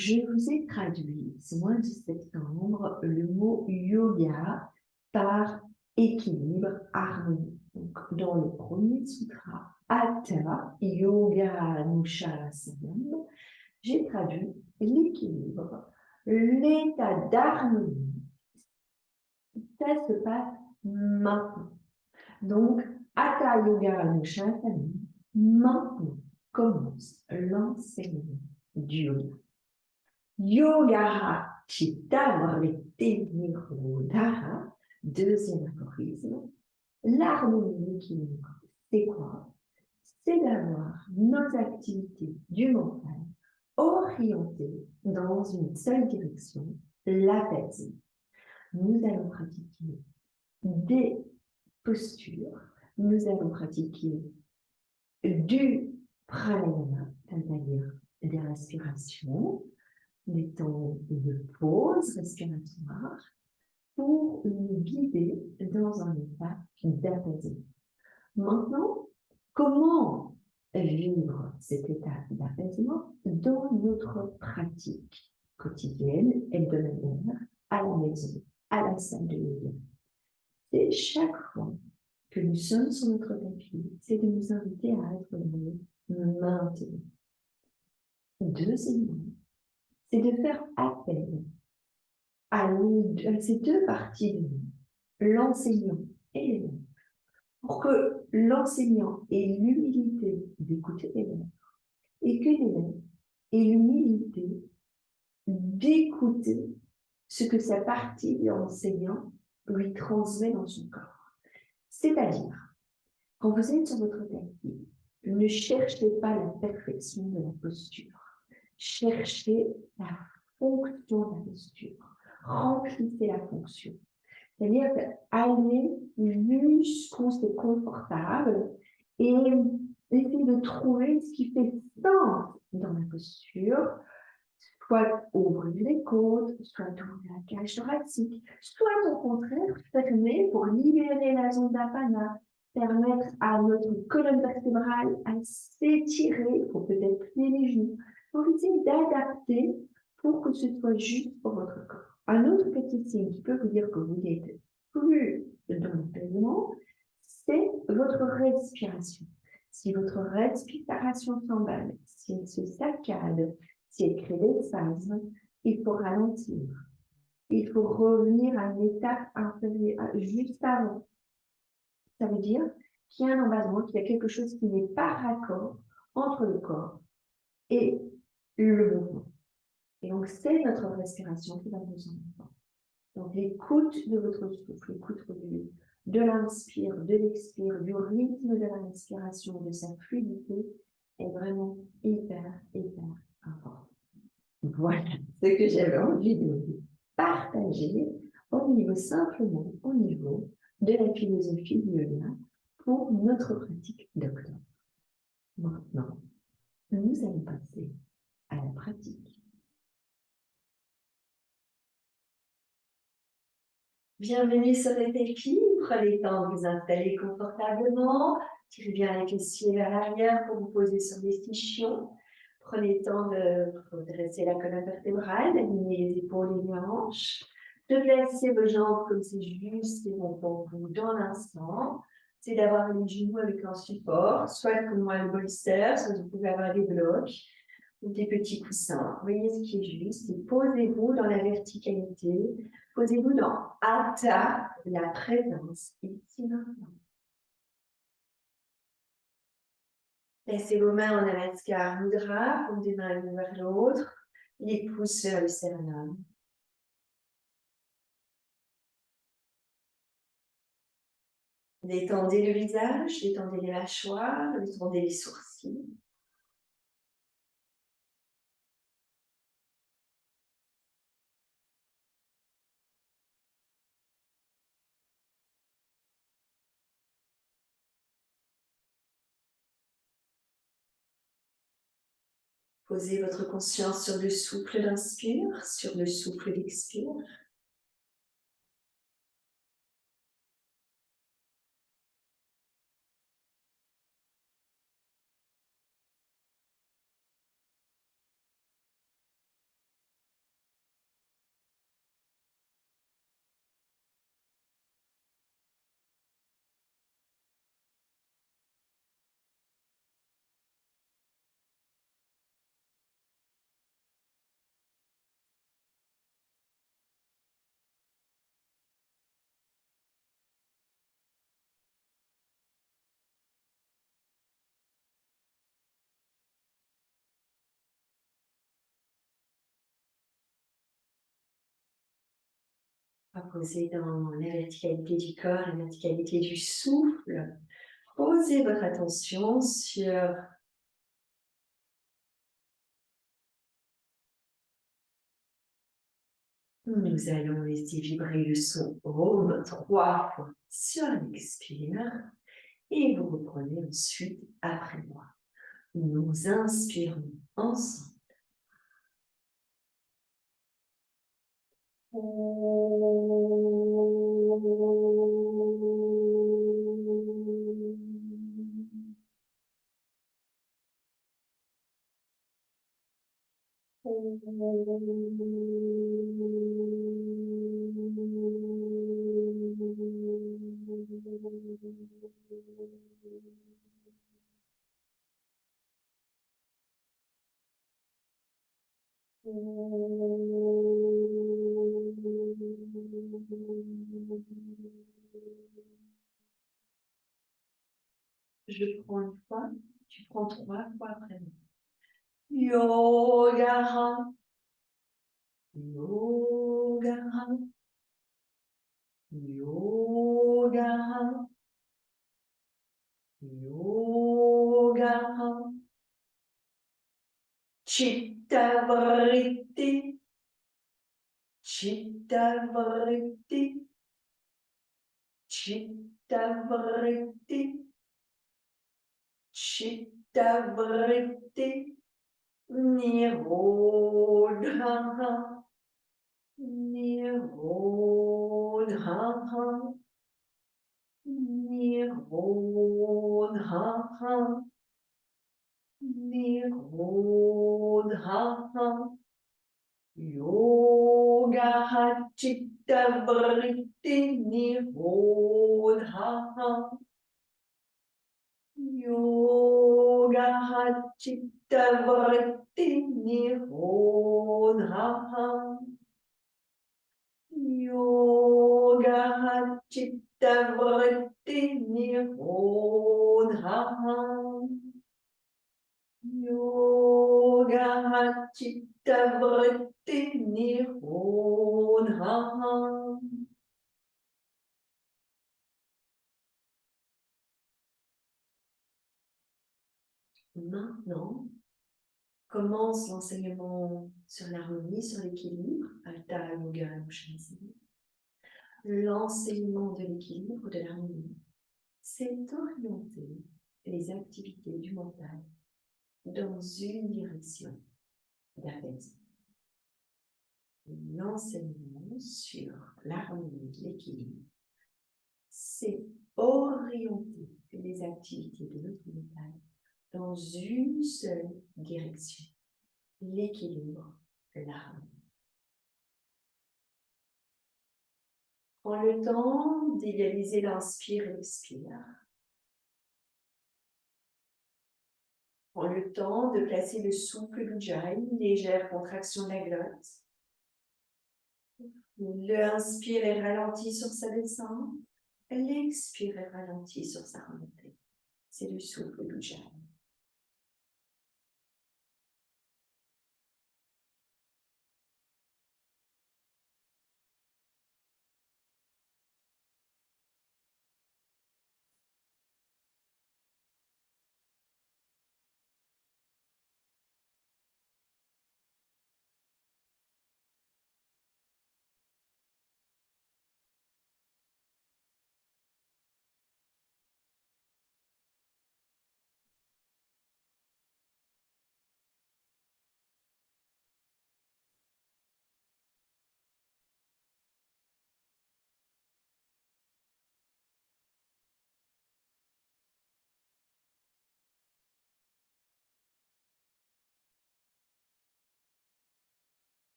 je vous ai traduit ce mois de septembre le mot yoga par équilibre, harmonie. Donc, dans le premier sutra, Hatha Yoga Anushasanam, j'ai traduit l'équilibre, l'état d'harmonie. Ça se passe maintenant. Donc, Hatha Yoga Anushasanam, maintenant commence l'enseignement du yoga. Yoga Chitta Vritti Nirodha, deuxième aphorisme. L'harmonie, l'équilibre, c'est quoi? C'est d'avoir nos activités du mental orientées dans une seule direction, l'apaisement. Nous allons pratiquer des postures, nous allons pratiquer du pranayama, c'est-à-dire des respirations, des temps de pause respiratoire pour nous guider dans un état d'apaisement. Maintenant, comment vivre cet état d'apaisement dans notre pratique quotidienne, hebdomadaire, à la maison, à la salle de yoga? C'est chaque fois que nous sommes sur notre tapis, c'est de nous inviter à être maintenant. Deuxièmement, c'est de faire appel à ces deux parties de nous, l'enseignant et l'élève, pour que l'enseignant ait l'humilité d'écouter l'élève et que l'élève ait l'humilité d'écouter ce que sa partie de l'enseignant lui transmet dans son corps. C'est-à-dire, quand vous êtes sur votre tapis, ne cherchez pas la perfection de la posture. Cherchez la fonction de la posture. Remplissez la fonction. C'est-à-dire aller jusqu'où c'est confortable et essayer de trouver ce qui fait sens dans la posture, soit ouvrir les côtes, soit ouvrir la cage thoracique, soit au contraire fermer pour libérer la zone d'apana, permettre à notre colonne vertébrale à s'étirer, il faut peut-être plier les genoux, pour essayer d'adapter pour que ce soit juste pour votre corps. Un autre petit signe qui peut vous dire que vous êtes plus dans l'apaisement, c'est votre respiration. Si votre respiration s'emballe, si elle se saccade, si elle crée des spasmes, il faut ralentir. Il faut revenir à une étape inférieure, juste avant. Ça veut dire qu'il y a un embasement, qu'il y a quelque chose qui n'est pas raccord entre le corps et le mouvement. Et donc, c'est notre respiration qui va nous emmener. Donc, l'écoute de votre souffle, l'écoute de l'inspire, de l'expire, du rythme de la respiration, de sa fluidité, est vraiment hyper important. Voilà ce que j'avais envie de vous partager simplement au niveau de la philosophie du yoga pour notre pratique d'octobre. Maintenant, nous allons passer à la pratique. Bienvenue sur le tapis, prenez le temps de vous installer confortablement, tirez bien les fessiers vers l'arrière pour vous poser sur des fichions. Prenez le temps de redresser la colonne vertébrale, d'aligner les épaules et les hanches, de placer vos jambes comme c'est juste et bon pour vous dans l'instant. C'est d'avoir les genoux avec un support, soit comme moi le bolster, soit vous pouvez avoir des blocs ou des petits coussins. Voyez ce qui est juste et posez-vous dans la verticalité. Posez-vous dans Hatha, la présence ici maintenant. Placez vos mains en Namaskar Mudra, comme des mains l'une vers l'autre, les pouces vers le sternum. Détendez le visage, détendez les mâchoires, détendez les sourcils. Posez votre conscience sur le souffle d'inspire, sur le souffle d'expire. On va poser dans la verticalité du corps, la verticalité du souffle. Posez votre attention sur nous allons laisser vibrer le son Om 3 fois sur l'expire et vous reprenez ensuite après moi. Nous inspirons ensemble. Je prends une fois, tu prends 3 fois après. Yoga, yoga, yoga, yoga, chitta vritti, chitta vritti, chitta vritti, chitta vritti, nirodha, nirodha, nirodha, nirodha, yoga chitta vritti nirodha, yoga chitta vritti nirodha, yoga chitta vritti nirodha, yoga chitta vritti nirodha. Maintenant, commence l'enseignement sur l'harmonie, sur l'équilibre, Hatha Yoga Anushansana. L'enseignement de l'équilibre, de l'harmonie, c'est orienter les activités du mental dans une direction d'apaisement. L'enseignement sur l'harmonie, l'équilibre, c'est orienter les activités de notre mental dans une seule direction, l'équilibre, l'harmonie. Prends le temps d'égaliser l'inspire et l'expire. Prends le temps de placer le souffle Ujjayi, une légère contraction de la glotte. L'inspire est ralenti sur sa descente. L'expire est ralenti sur sa remontée. C'est le souffle Ujjayi.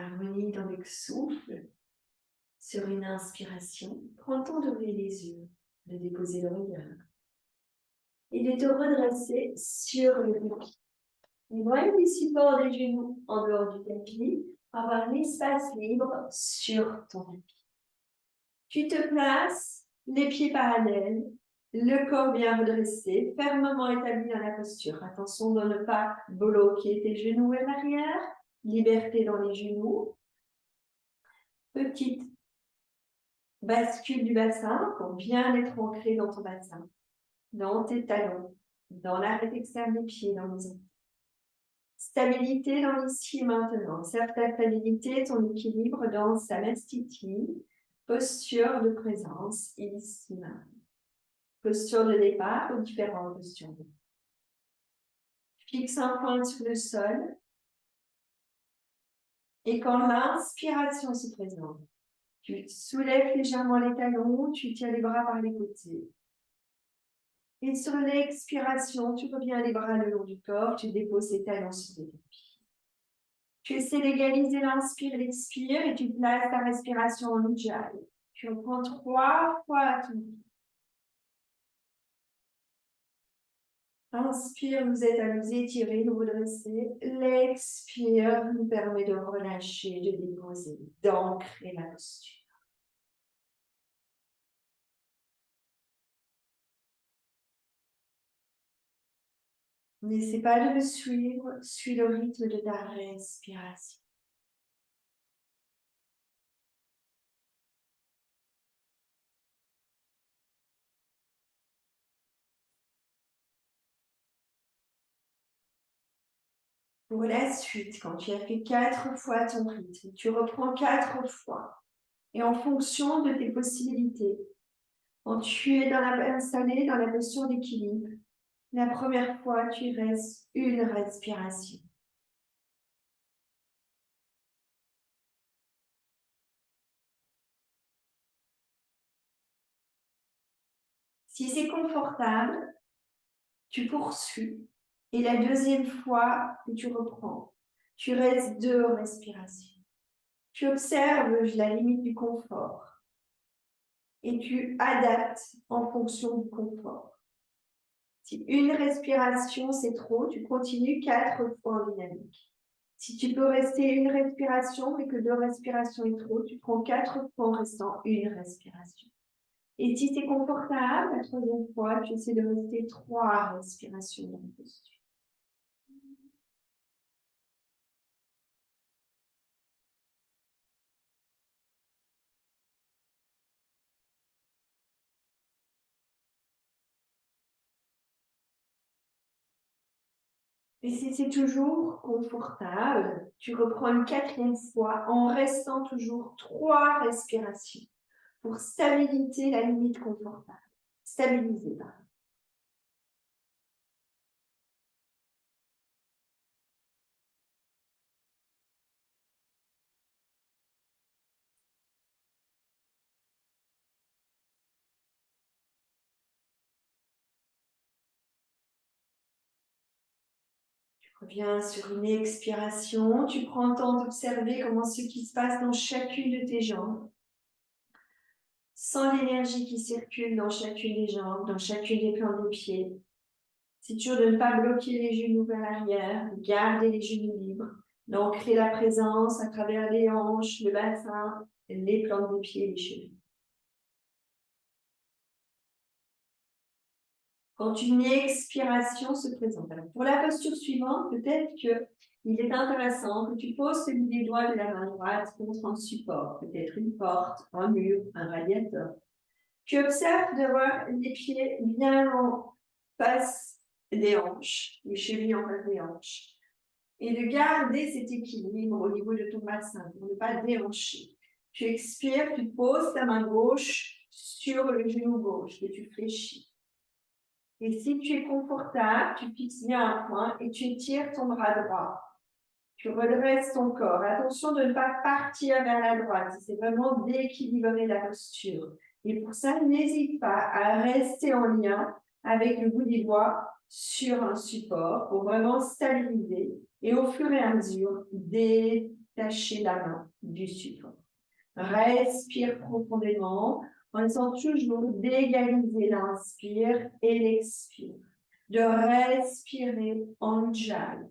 Harmonie dans le souffle. Sur une inspiration, prends le temps d'ouvrir les yeux, de déposer le regard et de te redresser sur le tapis. Éloigne les supports des genoux en dehors du tapis, avoir l'espace libre sur ton tapis. Tu te places, les pieds parallèles, le corps bien redressé, fermement établi dans la posture. Attention de ne pas bloquer tes genoux vers l'arrière, liberté dans les genoux. Petite bascule du bassin pour bien être ancré dans ton bassin, dans tes talons, dans l'arête externe des pieds, dans les ongles. Stabilité dans l'ici et maintenant. Certaine stabilité, ton équilibre dans samastiti, posture de présence, ici maintenant. Posture de départ ou différentes postures. Fixe un point sur le sol. Et quand l'inspiration se présente, tu soulèves légèrement les talons, tu tiens les bras par les côtés. Et sur l'expiration, tu reviens les bras le long du corps, tu déposes les talons sur les tapis. Tu essaies d'égaliser l'inspire et l'expire et tu places ta respiration en ujjayi. Tu reprends 3 fois à ton tour. Inspire, vous êtes à nous étirer, nous redresser. L'expire nous permet de relâcher, de déposer, d'ancrer la posture. N'essaie pas de me suivre, suis le rythme de ta respiration. Pour la suite, quand tu as fait 4 fois ton rythme, tu reprends 4 fois. Et en fonction de tes possibilités, quand tu es installé dans la posture d'équilibre, la première fois, tu restes une respiration. Si c'est confortable, tu poursuis. Et la deuxième fois que tu reprends, tu restes 2 respirations. Tu observes la limite du confort et tu adaptes en fonction du confort. Si une respiration c'est trop, tu continues 4 fois en dynamique. Si tu peux rester une respiration mais que 2 respirations est trop, tu prends 4 fois en restant une respiration. Et si c'est confortable, la troisième fois, tu essaies de rester 3 respirations dans la posture. Et si c'est toujours confortable, tu reprends une 4e fois en restant toujours 3 respirations pour stabiliser la limite confortable. Stabiliser, pardon. Reviens sur une expiration. Tu prends le temps d'observer comment ce qui se passe dans chacune de tes jambes. Sans l'énergie qui circule dans chacune des jambes, dans chacune des plans des pieds. C'est dur de ne pas bloquer les genoux vers l'arrière, de garder les genoux libres, d'ancrer la présence à travers les hanches, le bassin, les plans des pieds et les chevilles. Quand une expiration se présente. Alors, pour la posture suivante, peut-être qu'il est intéressant que tu poses les doigts de la main droite contre un support, peut-être une porte, un mur, un radiateur. Tu observes d'avoir les pieds bien en face des hanches, les chevilles en face des hanches, et de garder cet équilibre au niveau de ton bassin pour ne pas déhancher. Tu expires, tu poses ta main gauche sur le genou gauche et tu fléchis. Et si tu es confortable, tu fixes bien un point et tu étires ton bras droit. Tu redresses ton corps. Attention de ne pas partir vers la droite. C'est vraiment d'équilibrer la posture. Et pour ça, n'hésite pas à rester en lien avec le bout des doigts sur un support pour vraiment stabiliser. Et au fur et à mesure, lâcher la main du support. Respire profondément en essayant toujours d'égaliser l'inspire et l'expire. De respirer en Ujjayi.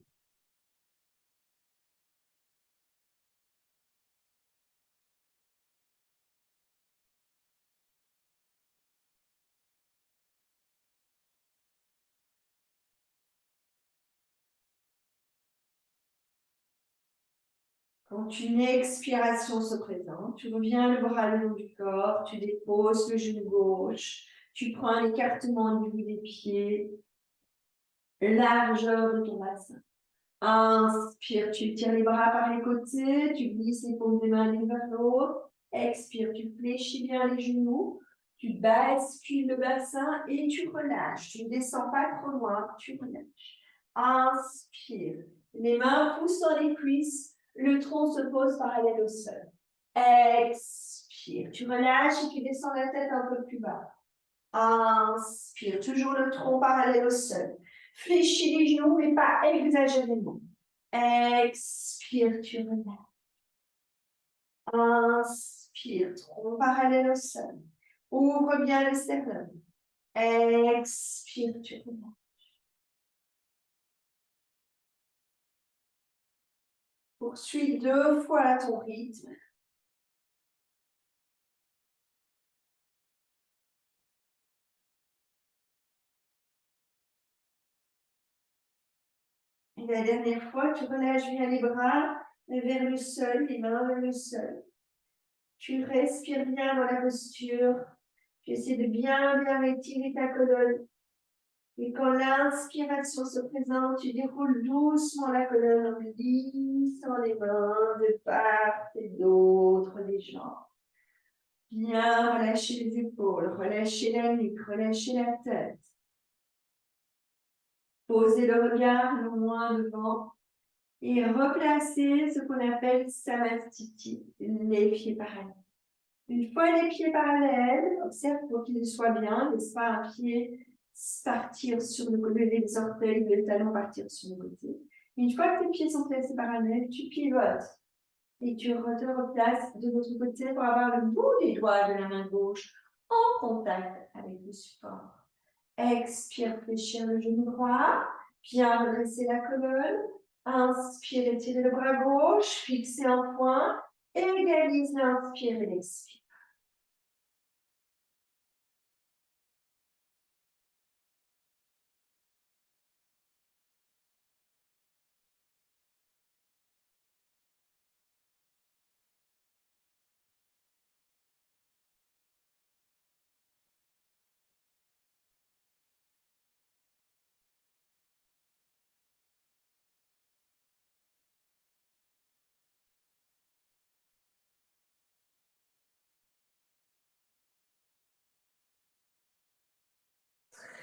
Quand une expiration se présente, tu reviens le bras le long du corps, tu déposes le genou gauche, tu prends un écartement du bout des pieds, largeur de ton bassin. Inspire, tu tires les bras par les côtés, tu glisses les paumes des mains l'une vers l'autre. Expire, tu fléchis bien les genoux, tu bascules le bassin et tu relâches. Tu ne descends pas trop loin, tu relâches. Inspire, les mains poussent dans les cuisses, le tronc se pose parallèle au sol. Expire, tu relâches et tu descends la tête un peu plus bas. Inspire, toujours le tronc parallèle au sol. Fléchis les genoux, mais pas exagérément. Expire, tu relâches. Inspire, tronc parallèle au sol. Ouvre bien le sternum. Expire, tu relâches. Poursuis 2 fois à ton rythme. Et la dernière fois, tu relâches bien les bras vers le sol, les mains vers le sol. Tu respires bien dans la posture. Tu essaies de bien étirer ta colonne. Et quand l'inspiration se présente, tu déroules doucement la colonne en glissant les mains de part et d'autre des jambes. Bien relâcher les épaules, relâcher la nuque, relâcher la tête. Posez le regard loin devant et replacer ce qu'on appelle Samastiti, les pieds parallèles. Une fois les pieds parallèles, observe pour qu'ils soient bien, laisse pas un pied partir sur le côté des orteils, le talon partir sur le côté. Une fois que tes pieds sont placés parallèles, tu pivotes et tu te replaces de l'autre côté pour avoir le bout des doigts de la main gauche en contact avec le support. Expire, fléchir le genou droit, bien redresser la colonne. Inspire, étirer le bras gauche, fixer un point, égalise l'inspire et l'expire.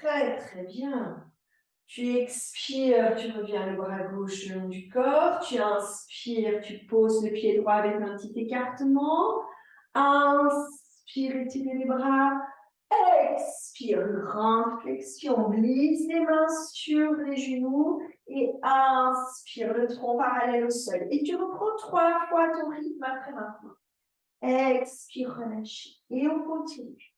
Très, très bien. Tu expires, tu reviens le bras gauche le long du corps. Tu inspires, tu poses le pied droit avec un petit écartement. Inspire, étire les bras. Expire, grande flexion. Glisse les mains sur les genoux. Et inspire, le tronc parallèle au sol. Et tu reprends 3 fois ton rythme après maintenant. Expire, relâche. Et on continue.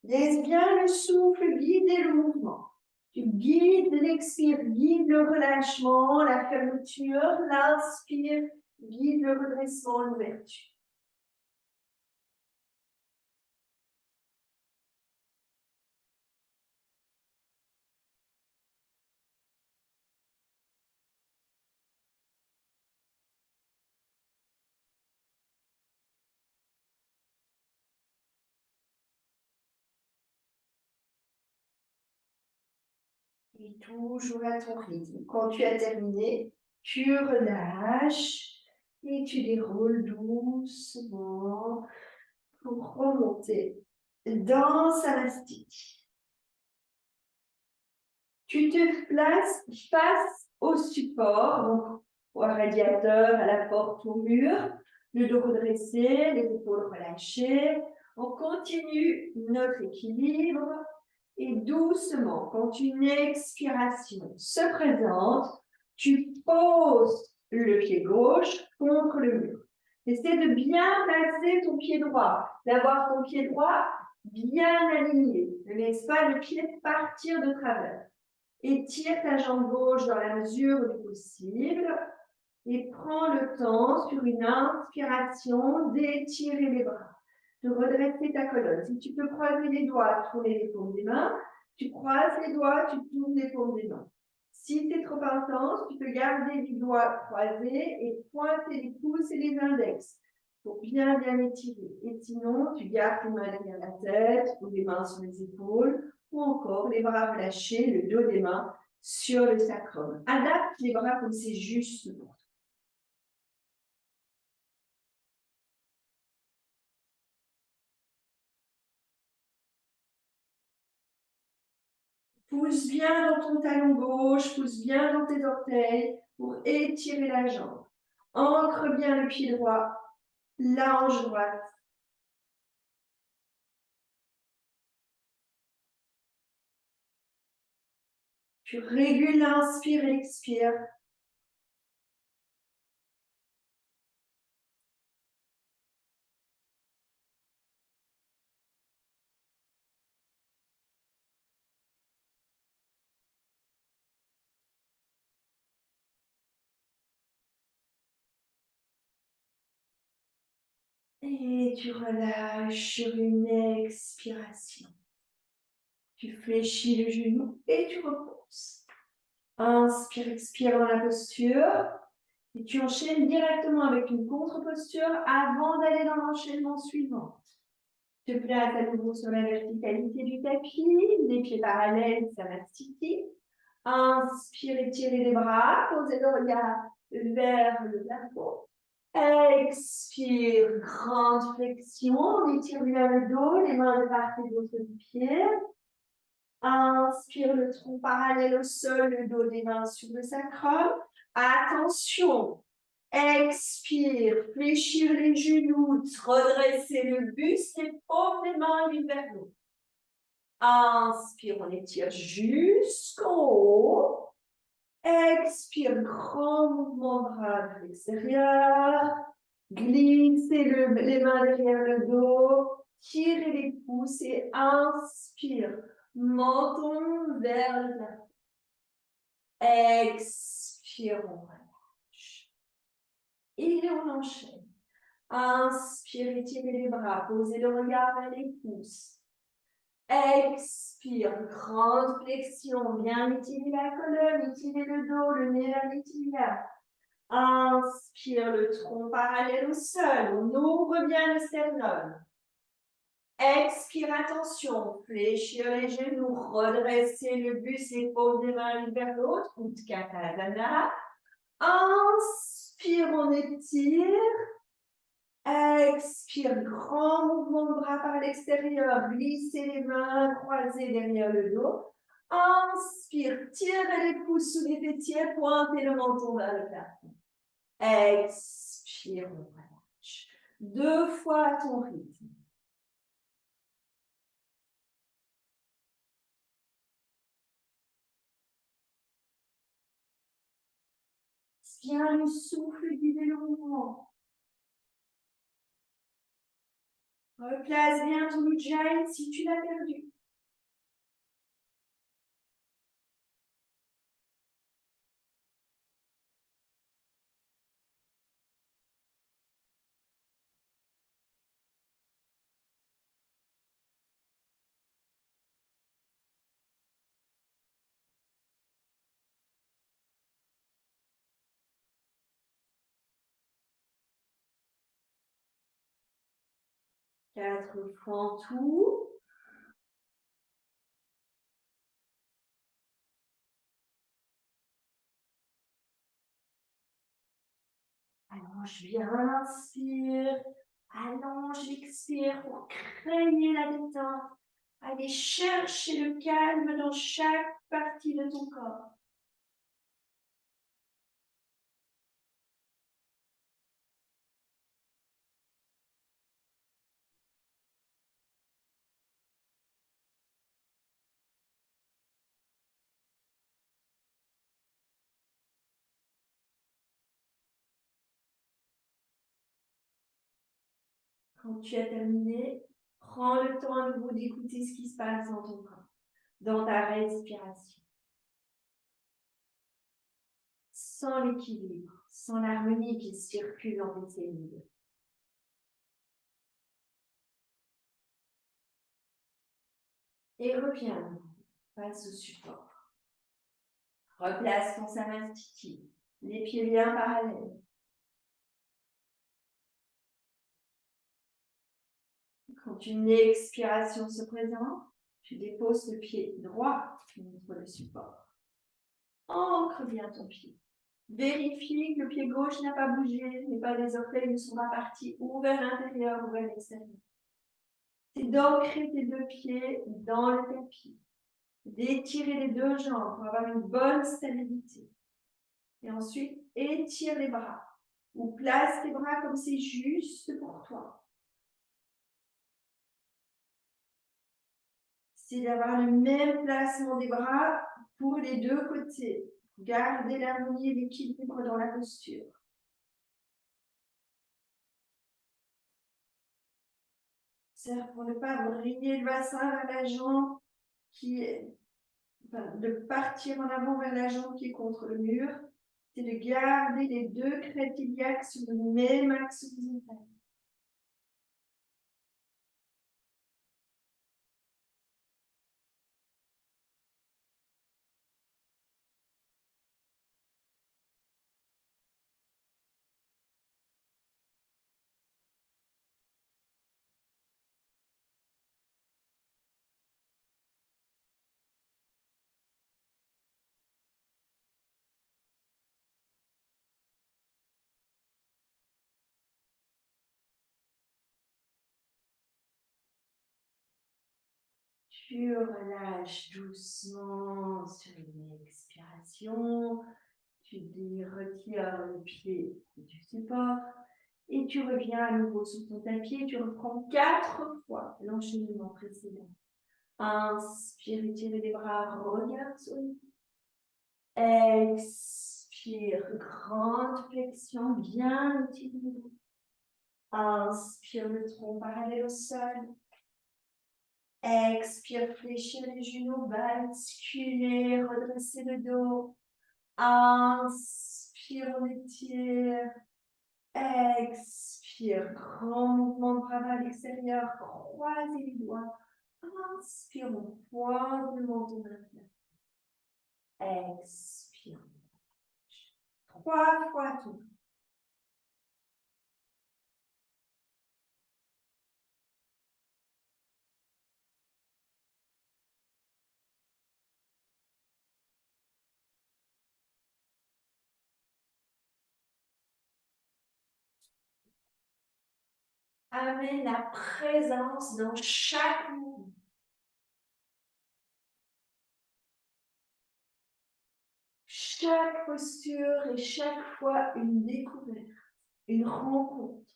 Laisse bien le souffle guider le mouvement. Tu guides l'expire, guide le relâchement, la fermeture, l'inspire, guide le redressement, l'ouverture. Et toujours à ton rythme. Quand tu as terminé, tu relâches et tu déroules doucement pour remonter dans Savastik. Tu te places face au support, donc au radiateur, à la porte, au mur, le dos redressé, les épaules relâchées. On continue notre équilibre. Et doucement, quand une expiration se présente, tu poses le pied gauche contre le mur. Essaie de bien placer ton pied droit, d'avoir ton pied droit bien aligné. Ne laisse pas le pied partir de travers. Étire ta jambe gauche dans la mesure du possible et prends le temps sur une inspiration d'étirer les bras, de redresser ta colonne. Si tu peux croiser les doigts, tourner les paumes des mains, tu croises les doigts, tu tournes les paumes des mains. Si c'est trop intense, tu peux garder les doigts croisés et pointer les pouces et les index pour bien étirer. Et sinon, tu gardes tes mains derrière la tête ou les mains sur les épaules ou encore les bras relâchés, le dos des mains sur le sacrum. Adapte les bras comme c'est juste pour toi. Pousse bien dans ton talon gauche, pousse bien dans tes orteils pour étirer la jambe. Ancre bien le pied droit, la hanche droite. Tu régules l'inspire et l'expire. Et tu relâches sur une expiration. Tu fléchis le genou et tu reposes. Inspire, expire dans la posture. Et tu enchaînes directement avec une contre-posture avant d'aller dans l'enchaînement suivant. Te place à nouveau sur la verticalité du tapis, les pieds parallèles, Samastiti. Inspire, étirez les bras, posez le regard vers le plafond. Expire, grande flexion, on étire bien le dos, les mains de part et d'autre du pied. Inspire, le tronc parallèle au sol, le dos des mains sur le sacrum. Attention, expire, fléchir les genoux, redresser le buste, les paumes des mains l'une vers l'autre. Inspire, on étire jusqu'en haut. Expire, grand mouvement de bras vers l'extérieur. Glissez les mains derrière le dos. Tirez les pouces et inspire. Menton vers le plafond. Expire, on relâche. Et on enchaîne. Inspire, étirez les bras. Posez le regard vers les pouces. Expire, grande flexion. Bien étirer la colonne, étirer le dos, le nez vers les tibias. Inspire, le tronc parallèle au sol. On ouvre bien le sternum. Expire, attention, fléchir les genoux, redresser le buste, les paumes des mains l'une vers l'autre, Utkatasana. Inspire, on étire. Expire, grand mouvement de bras par l'extérieur, glissez les mains croisées derrière le dos. Inspire, tirez les pouces sous les fessiers, pointez le menton vers le plafond. Expire, on relâche. 2 fois à ton rythme. Tiens le souffle, guidez le mouvement. Replace bien ton Ujjayi si tu l'as perdu. Quatre fois en tout. Allonge bien, inspire. Allonge, expire pour créer la détente. Allez chercher le calme dans chaque partie de ton corps. Quand tu as terminé, prends le temps à nouveau d'écouter ce qui se passe dans ton corps, dans ta respiration. Sans l'équilibre, sans l'harmonie qui circule dans tes cellules. Et reviens face au support. Replace ton samastiti, les pieds bien parallèles. Quand une expiration se présente, tu déposes le pied droit contre le support. Ancre bien ton pied. Vérifie que le pied gauche n'a pas bougé, les pas des orteils ne sont pas partis ou vers l'intérieur ou vers l'extérieur. C'est d'ancrer tes deux pieds dans le tapis. D'étirer les deux jambes pour avoir une bonne stabilité. Et ensuite, étire les bras. Ou place tes bras comme c'est juste pour toi. C'est d'avoir le même placement des bras pour les deux côtés. Gardez l'harmonie et l'équilibre dans la posture. C'est pour ne pas vriller le bassin vers la jambe qui est, de partir en avant vers la jambe qui est contre le mur. C'est de garder les deux crêtes iliaques sur le même axe horizontal. Tu relâches doucement sur une expiration. Tu retires le pied du support et tu reviens à nouveau sur ton tapis et tu reprends 4 fois l'enchaînement précédent. Inspire, étire les bras, regarde sur les pieds. Expire, grande flexion, bien étire les bras. Inspire, le tronc parallèle au sol. Expire, fléchir les genoux, basculer, redresser le dos. Inspire, on étire. Expire, grand mouvement de bras vers l'extérieur, croisez les doigts. Inspire, on pointe le menton vers l'intérieur. Expire. 3 fois tout. Amène la présence dans chaque mouvement. Chaque posture est chaque fois une découverte, une rencontre.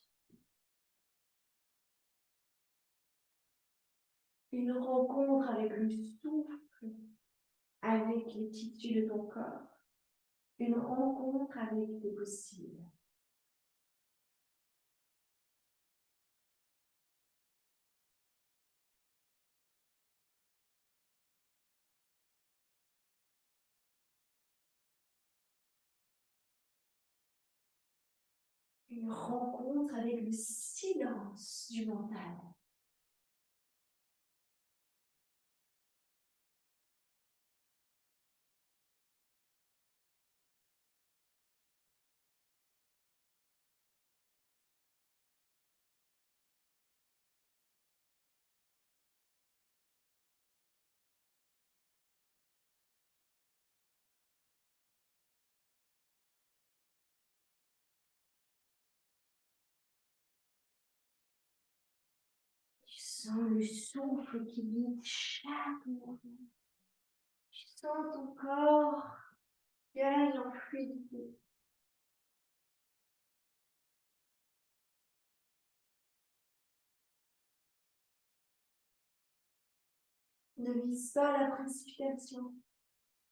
Une rencontre avec le souffle, avec les tissus de ton corps. Une rencontre avec tes possibles. Une rencontre avec le silence du mental. Tu sens le souffle qui guide chaque mouvement. Tu sens ton corps gage en fluidité. Ne vise pas la précipitation.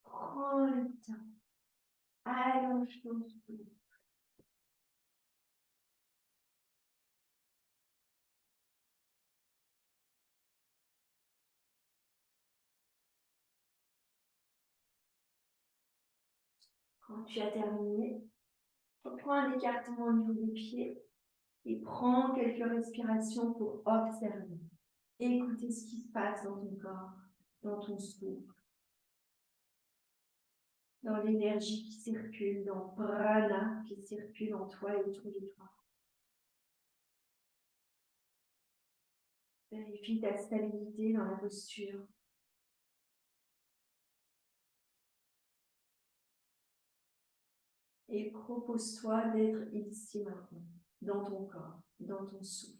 Prends le temps. Allonge ton souffle. Quand tu as terminé, reprends un écartement au niveau des pieds et prends quelques respirations pour observer. Écouter ce qui se passe dans ton corps, dans ton souffle, dans l'énergie qui circule, dans le prana qui circule en toi et autour de toi. Vérifie ta stabilité dans la posture. Et propose-toi d'être ici maintenant, dans ton corps, dans ton souffle.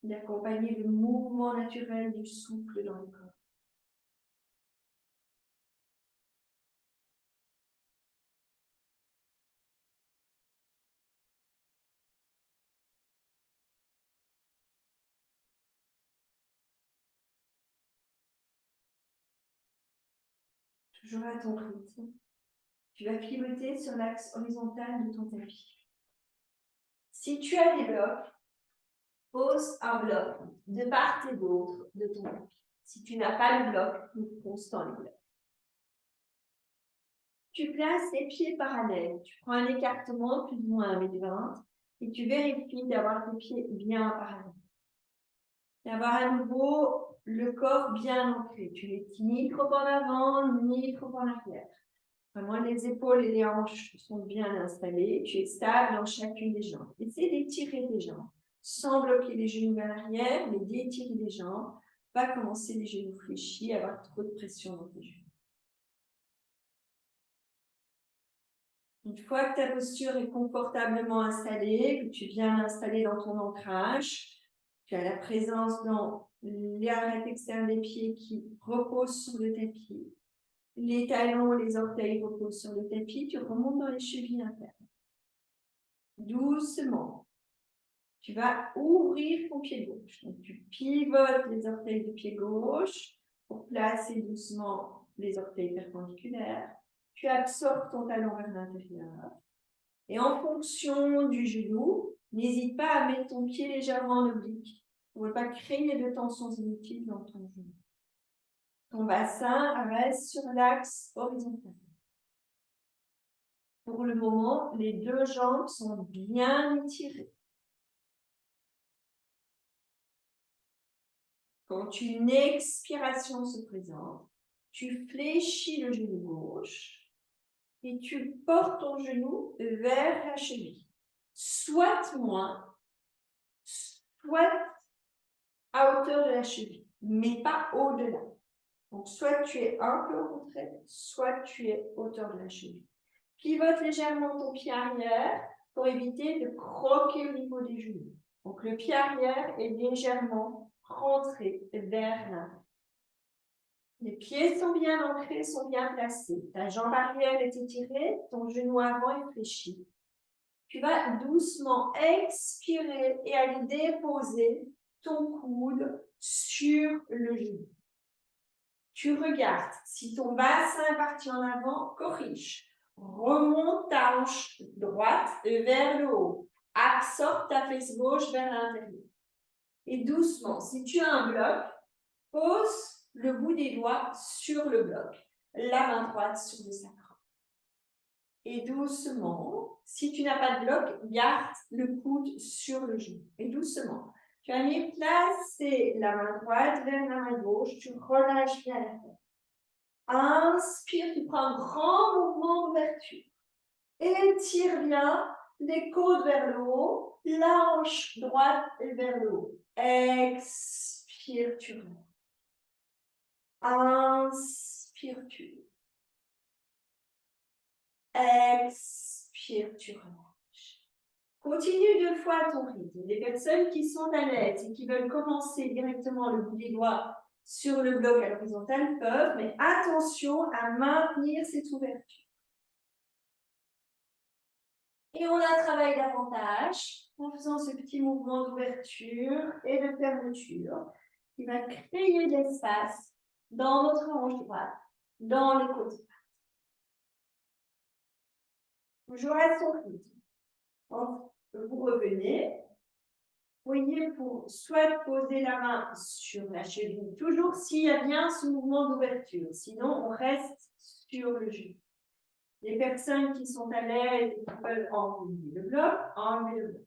D'accompagner le mouvement naturel du souffle dans le corps. Toujours à ton rythme. Tu vas pivoter sur l'axe horizontal de ton tapis. Si tu as des blocs, pose un bloc de part et d'autre de ton tapis. Si tu n'as pas de bloc, nous pose dans les blocs. Tu places tes pieds parallèles. Tu prends un écartement plus ou moins 1,20 m et tu vérifies d'avoir tes pieds bien parallèles. D'avoir à nouveau le corps bien ancré. Tu n'es ni trop en avant, ni trop en arrière. Vraiment, les épaules et les hanches sont bien installées. Tu es stable dans chacune des jambes. Essaie d'étirer tes jambes. Sans bloquer les genoux vers l'arrière, mais d'étirer les jambes. Pas commencer les genoux fléchis, avoir trop de pression dans tes genoux. Une fois que ta posture est confortablement installée, que tu viens l'installer dans ton ancrage, tu as la présence dans l'arête externe des pieds qui repose sur le tapis. Les talons, les orteils reposent sur le tapis. Tu remontes dans les chevilles internes. Doucement, tu vas ouvrir ton pied gauche. Donc, tu pivotes les orteils du pied gauche pour placer doucement les orteils perpendiculaires. Tu absorbes ton talon vers l'intérieur. Et en fonction du genou, n'hésite pas à mettre ton pied légèrement en oblique pour ne pas créer de tensions inutiles dans ton genou. Ton bassin reste sur l'axe horizontal. Pour le moment, les deux jambes sont bien étirées. Quand une expiration se présente, tu fléchis le genou gauche et tu portes ton genou vers la cheville. Soit moins, soit à hauteur de la cheville, mais pas au-delà. Donc, soit tu es un peu au retrait, soit tu es à hauteur de la cheville. Pivote légèrement ton pied arrière pour éviter de croquer au niveau des genoux. Donc, le pied arrière est légèrement rentré vers l'avant. Les pieds sont bien ancrés, sont bien placés. Ta jambe arrière est étirée, ton genou avant est fléchi. Tu vas doucement expirer et aller déposer ton coude sur le genou. Tu regardes. Si ton bassin est parti en avant, corrige. Remonte ta hanche droite vers le haut. Absorbe ta fesse gauche vers l'intérieur. Et doucement, si tu as un bloc, pose le bout des doigts sur le bloc. La main droite sur le sacrum. Et doucement, si tu n'as pas de bloc, garde le coude sur le genou. Et doucement, tu vas venir placer la main droite vers la main gauche. Tu relâches bien la tête. Inspire, tu prends un grand mouvement d'ouverture. Étire bien les côtes vers le haut, la hanche droite vers le haut. Expire, tu relâches. Inspire, tu expire, tu relâches. Continue 2 fois à ton rythme. Les personnes qui sont à l'aise et qui veulent commencer directement le bout des doigts sur le bloc à l'horizontale peuvent, mais attention à maintenir cette ouverture. Et on la travaille davantage en faisant ce petit mouvement d'ouverture et de fermeture qui va créer de l'espace dans notre hanche droite, dans les côtés. Toujours à son rythme. Donc, vous revenez. Voyez, pour soit poser la main sur la cheville, toujours s'il y a bien ce mouvement d'ouverture. Sinon, on reste sur le genou. Les personnes qui sont à l'aise et qui veulent enlever le bloc, enlevez le bloc.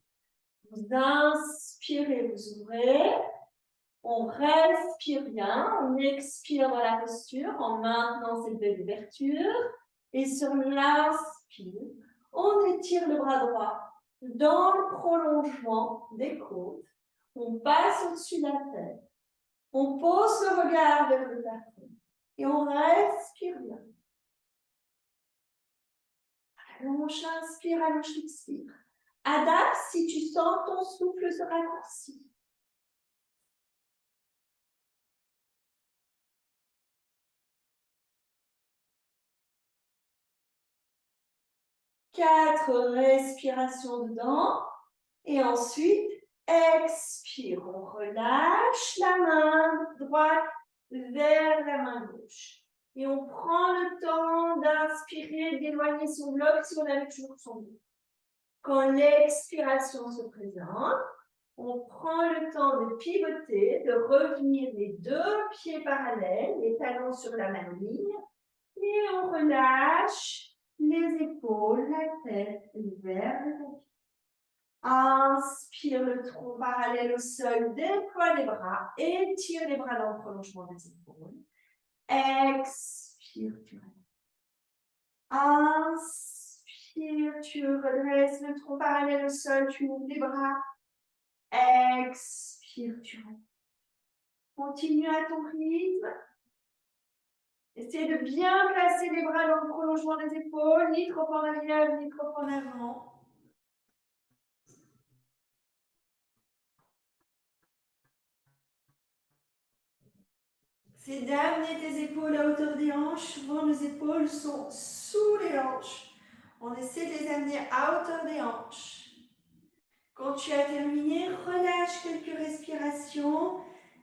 Vous inspirez, vous ouvrez. On respire bien, on expire dans la posture en maintenant cette belle ouverture. Et sur l'inspire, on étire le bras droit dans le prolongement des côtes. On passe au-dessus de la tête. On pose le regard vers le plafond. Et on respire bien. Allonge, inspire, allonge, expire. Adapte si tu sens ton souffle se raccourcir. Quatre respirations dedans. Et ensuite, expire. On relâche la main droite vers la main gauche. Et on prend le temps d'inspirer, d'éloigner son bloc si on avait toujours son bloc. Quand l'expiration se présente, on prend le temps de pivoter, de revenir les deux pieds parallèles, les talons sur la même ligne. Et on relâche les épaules, la tête vers le tapis. Inspire le tronc parallèle au sol, déploie les bras, étire les bras dans le prolongement des épaules. Expire, tu relèves. Inspire, tu redresses le tronc parallèle au sol, tu ouvres les bras. Expire, tu relèves. Continue à ton rythme. Essaye de bien placer les bras dans le prolongement des épaules, ni trop en arrière, ni trop en avant. C'est d'amener tes épaules à hauteur des hanches. Souvent, nos épaules sont sous les hanches. On essaie de les amener à hauteur des hanches. Quand tu as terminé, relâche quelques respirations.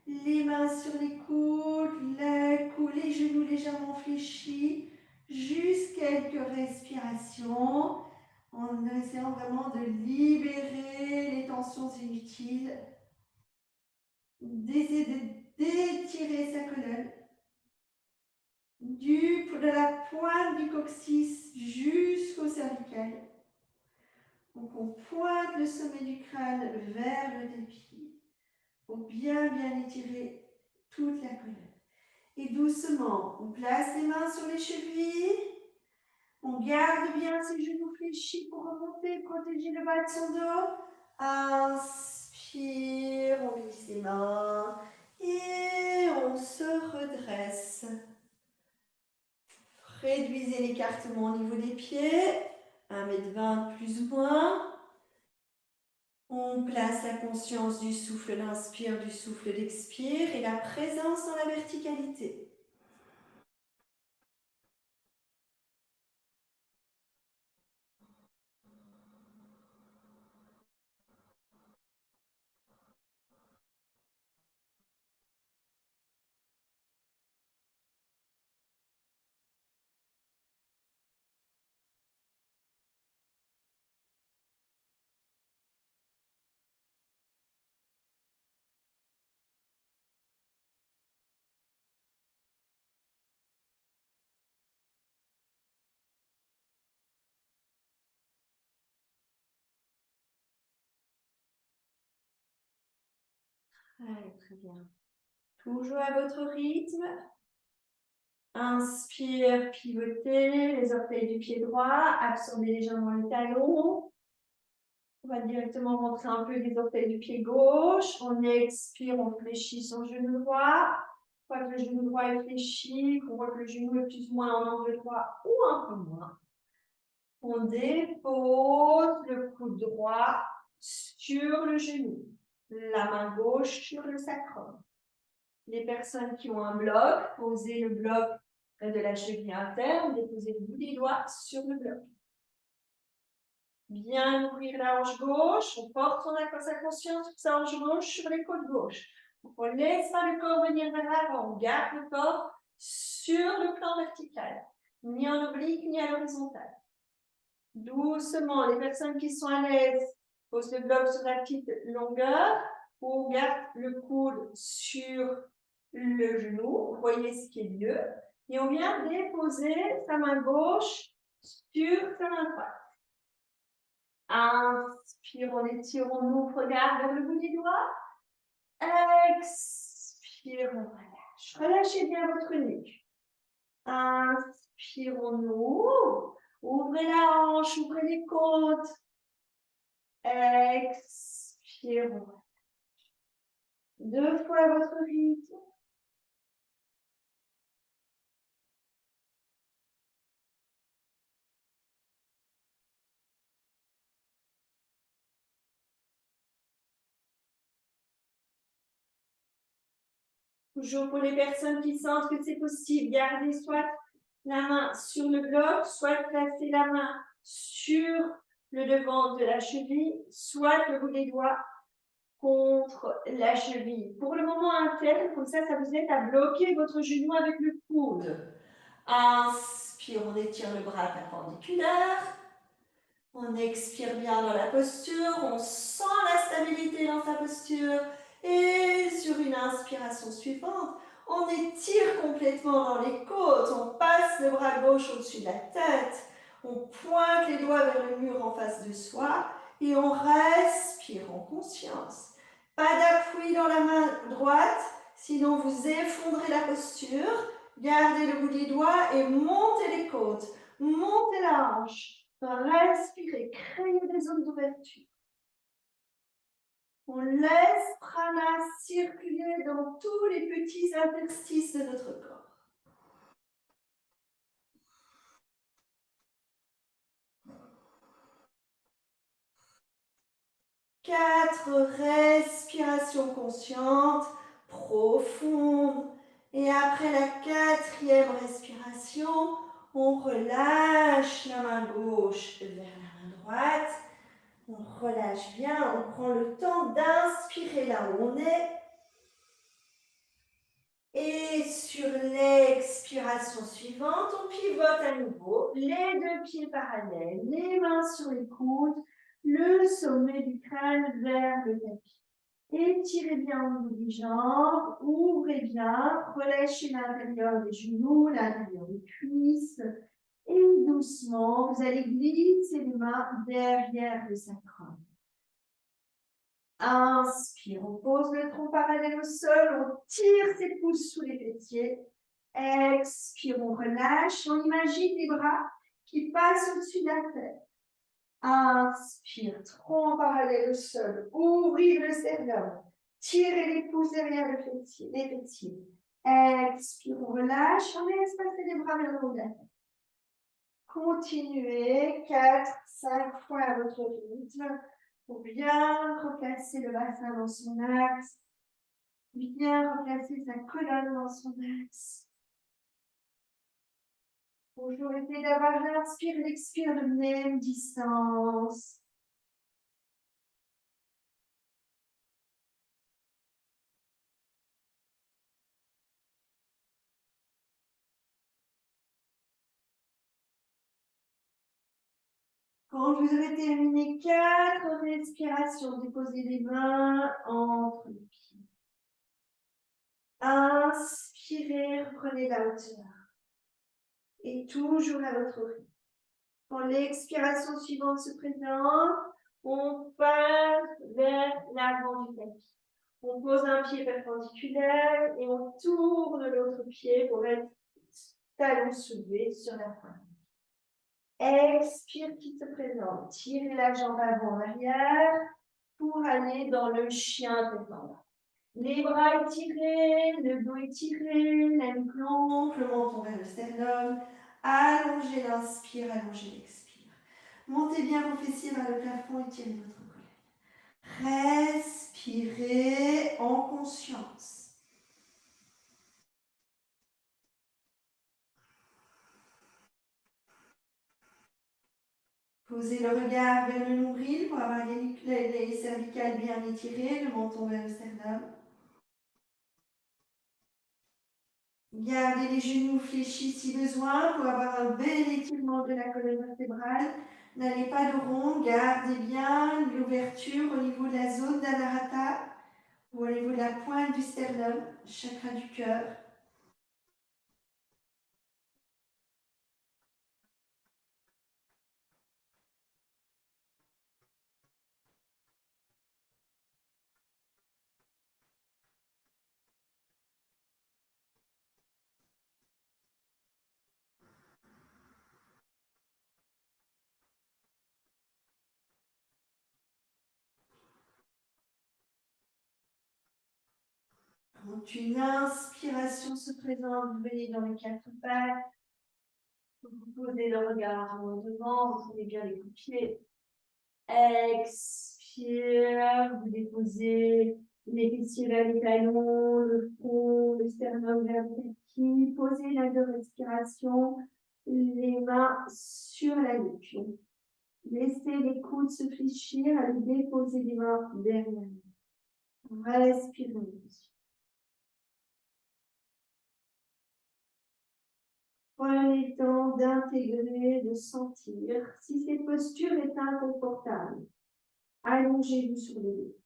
Les mains sur les coudes, les genoux légèrement fléchis. Juste quelques respirations. En essayant vraiment de libérer les tensions inutiles. D'essayer d'étirer sa colonne. De la pointe du coccyx jusqu'au cervical. Donc on pointe le sommet du crâne vers le tapis pour bien étirer toute la colonne. Et doucement, on place les mains sur les chevilles. On garde bien ses genoux fléchis pour remonter, protéger le bas de son dos. Inspire, on glisse les mains et on se redresse. Réduisez l'écartement au niveau des pieds, 1,20 m plus ou moins. On place la conscience du souffle d'inspire, du souffle d'expire et la présence dans la verticalité. Allez, très bien. Toujours à votre rythme. Inspire, pivotez, les orteils du pied droit, absorbez légèrement les talons. On va directement rentrer un peu les orteils du pied gauche. On expire, on fléchit son genou droit. Une fois que le genou droit est fléchi, qu'on voit que le genou est plus ou moins en angle droit ou un peu moins. On dépose le coude droit sur le genou, la main gauche sur le sacrum. Les personnes qui ont un bloc, posez le bloc près de la cheville interne, déposez le bout des doigts sur le bloc. Bien ouvrir la hanche gauche, on porte sa conscience sur sa hanche gauche, sur les côtes gauches. Donc on ne laisse pas le corps venir vers l'avant, on garde le corps sur le plan vertical, ni en oblique ni à l'horizontale. Doucement, les personnes qui sont à l'aise posent le bloc sur la petite longueur, ou on garde le coude sur le genou, vous voyez ce qui est mieux. Et on vient déposer sa main gauche sur sa main droite. Inspire, on étire, on ouvre, regarde vers le bout des doigts. Expire, on relâche. Relâchez bien votre nuque. Inspire, on ouvre. Ouvrez la hanche, ouvrez les côtes. Expire, on relâche. 2 fois à votre rythme. Toujours pour les personnes qui sentent que c'est possible, gardez soit la main sur le bloc, soit placer la main sur le devant de la cheville, soit le bout des doigts contre la cheville. Pour le moment interne, comme ça vous aide à bloquer votre genou avec le coude. Inspire, on étire le bras perpendiculaire. On expire bien dans la posture, on sent la stabilité dans sa posture. Et sur une inspiration suivante, on étire complètement dans les côtes, on passe le bras gauche au-dessus de la tête, on pointe les doigts vers le mur en face de soi et on respire en conscience. Pas d'appui dans la main droite, sinon vous effondrez la posture. Gardez le bout des doigts et montez les côtes, montez la hanche. Respirez, créez des zones d'ouverture. On laisse prana circuler dans tous les petits interstices de notre corps. Quatre respirations conscientes, profondes. Et après la 4e respiration, on relâche la main gauche vers la main droite. On relâche bien, on prend le temps d'inspirer là où on est. Et sur l'expiration suivante, on pivote à nouveau, les 2 pieds parallèles, les mains sur les coudes, le sommet du crâne vers le tapis. Étirez bien au bout des jambes, ouvrez bien, relâchez l'intérieur des genoux, l'intérieur des cuisses. Et doucement, vous allez glisser les mains derrière le sacrum. Inspire, on pose le tronc parallèle au sol, on tire ses pouces sous les fessiers. Expire, on relâche, on imagine les bras qui passent au-dessus de la tête. Inspire, tronc parallèle au sol, ouvrez le sternum, tirez les pouces derrière les fessiers. Expire, on relâche, on laisse passer les bras vers le haut de la tête. Continuez 4-5 fois à votre rythme. Pour bien replacer le bassin dans son axe, bien replacer sa colonne dans son axe. Toujours essayer d'avoir l'inspire et l'expire de même distance. Quand vous aurez terminé 4 respirations, déposez les mains entre les pieds. Inspirez, reprenez la hauteur. Et toujours à votre rythme. Quand l'expiration suivante se présente, on passe vers l'avant du tapis. On pose un pied perpendiculaire et on tourne l'autre pied pour être talon soulevé sur la pointe. Expire qui se présente. Tirez la jambe avant en arrière pour aller dans le chien descendant. Les bras étirés, le dos étiré, la nuque longue, le menton vers le sternum. Allongez l'inspire, allongez l'expire. Montez bien vos fessiers vers le plafond et tirez votre colonne. Respirez en conscience. Posez le regard vers le nombril pour avoir les cervicales bien étirées, le menton vers le sternum. Gardez les genoux fléchis si besoin pour avoir un bel étirement de la colonne vertébrale. N'allez pas de rond, gardez bien l'ouverture au niveau de la zone d'Anahata ou au niveau de la pointe du sternum, chakra du cœur. Quand une inspiration se présente, vous venez dans les quatre pattes. Vous posez le regard devant, vous prenez bien les coups de pied. Expire, vous déposez les fessiers vers les talons, le front, le sternum vers le tapis. Posez la deux respirations, les mains sur la nuque. Laissez les coudes se fléchir et déposez les mains derrière. Respirez. Prenez le temps d'intégrer, de sentir. Si cette posture est inconfortable, allongez-vous sur le dos.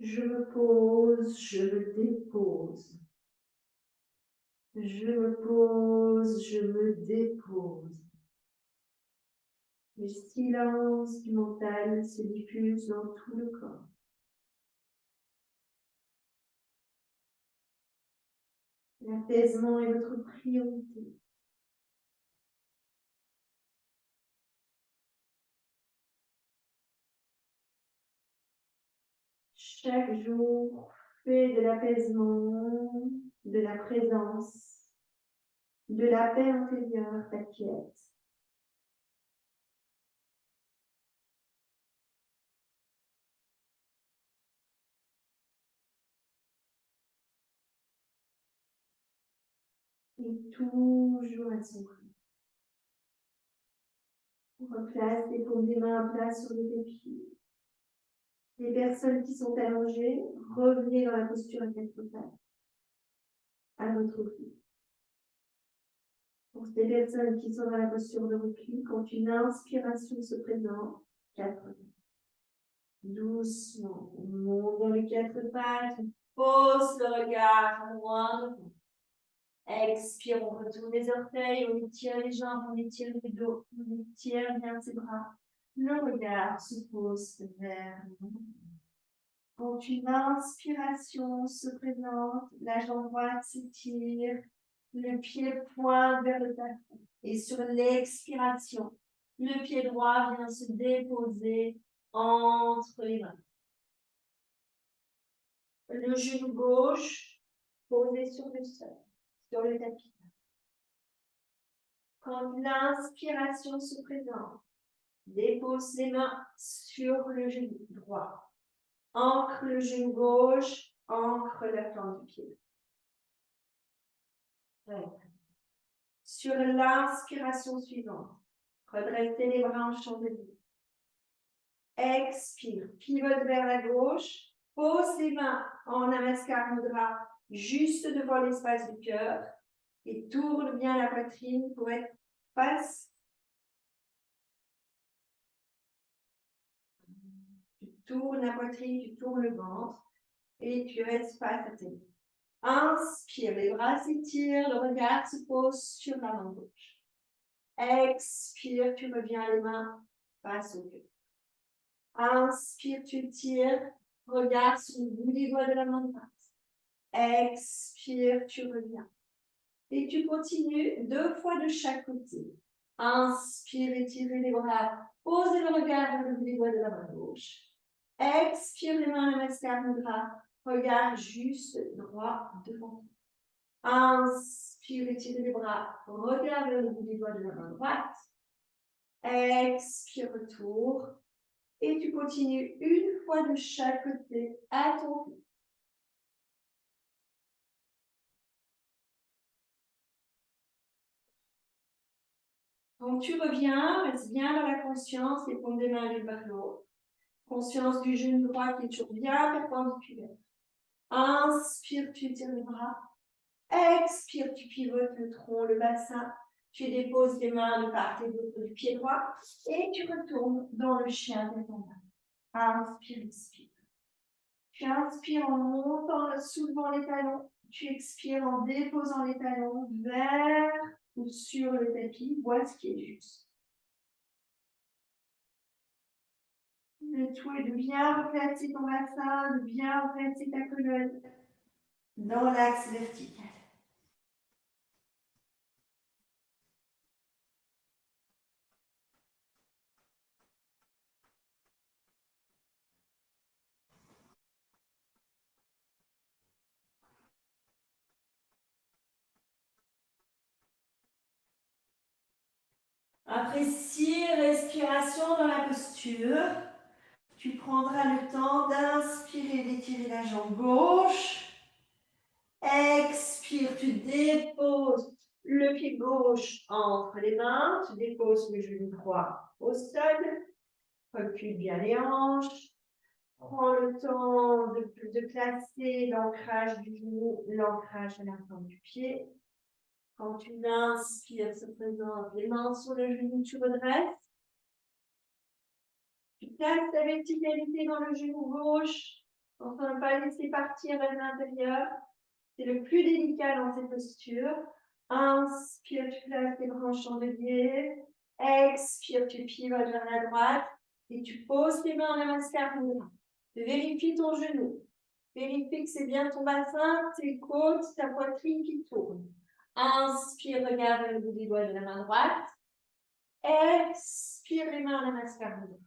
Je me pose, je me dépose. Je me pose, je me dépose. Le silence du mental se diffuse dans tout le corps. L'apaisement est votre priorité. Chaque jour, fait de l'apaisement, de la présence, de la paix intérieure t'inquiète. Et toujours à son rythme. Replace les paumes des mains à plat sur le tapis. Les personnes qui sont allongées, revenez dans la posture à quatre pattes, à votre rythme. Pour ces personnes qui sont dans la posture de recul, quand une inspiration se présente, quatre pattes. Doucement, on monte dans les quatre pattes, on pose le regard loin devant. Expire, on retourne les orteils, on étire les jambes, on étire le dos, on étire bien ses bras. Le regard se pose vers nous. Quand une inspiration se présente, la jambe droite s'étire, le pied pointe vers le plafond. Et sur l'expiration, le pied droit vient se déposer entre les mains. Le genou gauche posé sur le sol, sur le tapis. Quand l'inspiration se présente, dépose les mains sur le genou droit. Ancre le genou gauche, ancre la plante du pied. Ouais. Sur l'inspiration suivante, redressez les bras en chandelier. Expire, pivote vers la gauche, pose les mains en Namaskar Mudra juste devant l'espace du cœur et tourne bien la poitrine pour être face. Tu tournes la poitrine, tu tournes le ventre et tu restes face à tes mains. Inspire, les bras s'étirent, le regard se pose sur la main gauche. Expire, tu reviens les mains face au cœur. Inspire, tu tires, regard sur le bout des doigts de la main droite. Expire, tu reviens. Et tu continues 2 fois de chaque côté. Inspire, étirez les bras, posez le regard sur le bout des doigts de la main gauche. Expire, les mains Namaskar Mudra. Regard juste droit devant. Inspire, étirez les bras. Regarde le bout des doigts de la main droite. Expire, retour. Et tu continues 1 fois de chaque côté à ton rythme. Quand tu reviens, reste bien dans la conscience, les paumes des mains l'une vers l'autre. Conscience du genou droit qui est toujours bien perpendiculaire. Inspire, tu étires les bras. Expire, tu pivotes le tronc, le bassin. Tu déposes les mains de part et d'autre du pied droit. Et tu retournes dans le chien tête en bas. Inspire, expire. Tu inspires en montant, soulevant les talons. Tu expires en déposant les talons vers ou sur le tapis. Vois ce qui est juste. Le tout est de bien replacer ton bassin, de bien replacer ta colonne dans l'axe vertical. Après 6 respirations dans la posture, tu prendras le temps d'inspirer, d'étirer la jambe gauche. Expire, tu déposes le pied gauche entre les mains, tu déposes le genou droit au sol, recule bien les hanches. Prends le temps de placer l'ancrage du genou, l'ancrage à la forme du pied. Quand tu inspires, se présente les mains sur le genou, tu redresses. Tu places ta verticalité dans le genou gauche, enfin ne pas laisser partir vers l'intérieur. C'est le plus délicat dans cette posture. Inspire, tu places tes bras en chandelier. Expire, tu pivotes vers la droite et tu poses tes mains en namaskar-mudra. Vérifie ton genou. Vérifie que c'est bien ton bassin, tes côtes, ta poitrine qui tourne. Inspire, regarde le bout des doigts de la main droite. Expire, les mains en namaskar-mudra.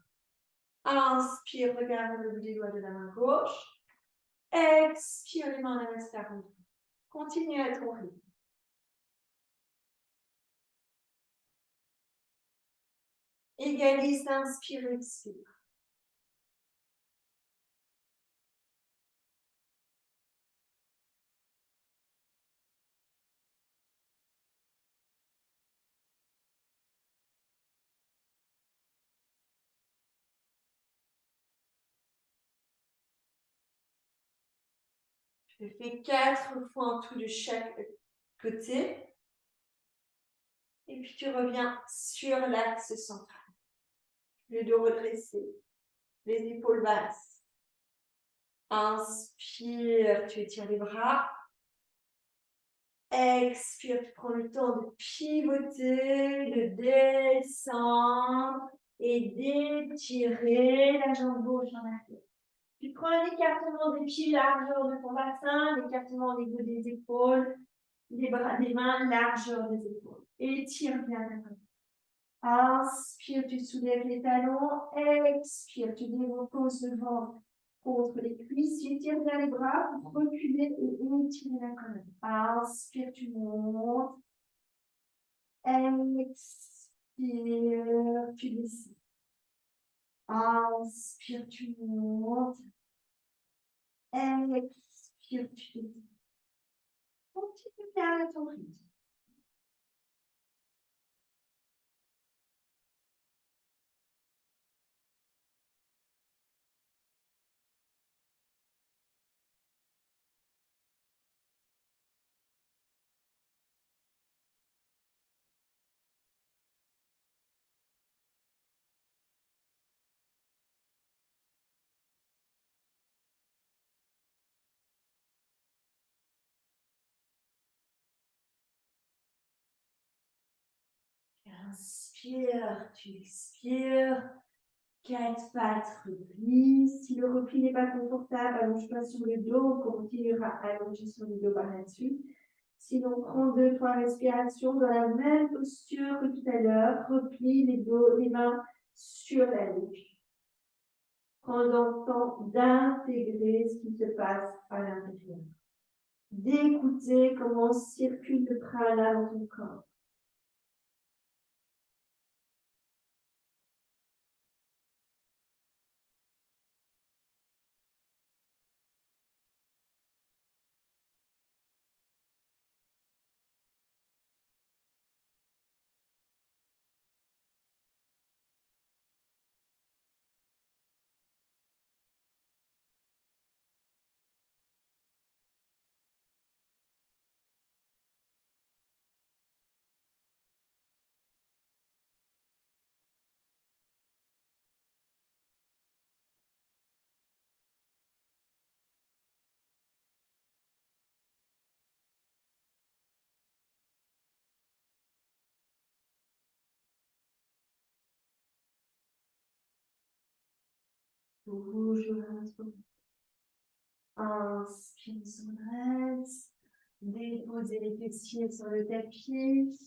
Inspire, regarde le bout des doigts de la main gauche. Expire, les mains en namaskar-mudra. Continue à ton rythme. Égalise, inspire, expire. Je fais 4 fois en tout de chaque côté. Et puis tu reviens sur l'axe central. Le dos redressé, les épaules basses. Inspire, tu étires les bras. Expire, tu prends le temps de pivoter, de descendre et d'étirer la jambe gauche en arrière. Tu prends l'écartement des pieds, largeur de ton bassin, l'écartement des dos des épaules, des bras, des mains, largeur des épaules. Étire bien la main. Inspire, tu soulèves les talons. Expire, tu déposes le ventre contre les cuisses. Tu étires bien les bras pour reculer et étirer la colonne. Inspire, tu montes. Expire, tu descends. Inspire, tu montes. Expire, tu descends. Continue bien à ton rythme. Inspire, tu expires. 4 pattes replient. Si le repli n'est pas confortable, allonge-toi sur le dos. On continuera à allonger sur le dos par la suite. Sinon, prends 2-3 respirations dans la même posture que tout à l'heure. Replie les mains sur la nuque. Prends le temps d'intégrer ce qui se passe à l'intérieur. D'écouter comment circule le prana dans ton corps. Toujours inspire sur le reste. Déposez les fessiers sur le tapis.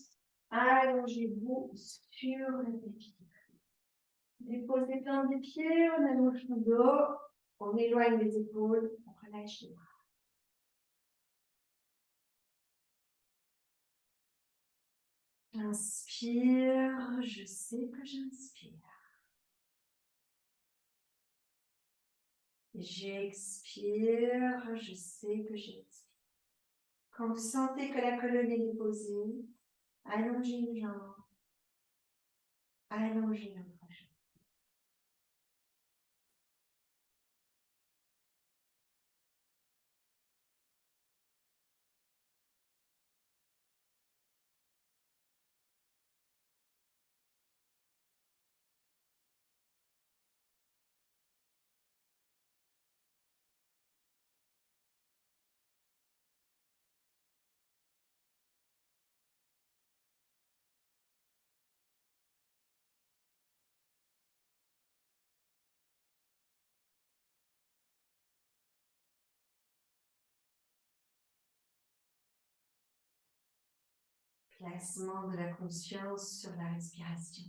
Allongez-vous sur le tapis. Déposez plein des pieds, on allonge le dos, on éloigne les épaules, on relâche les bras. J'inspire, je sais que j'inspire. J'expire, je sais que j'expire. Quand vous sentez que la colonne est déposée, allongez une jambe, allongez l'autre jambe. Placement de la conscience sur la respiration.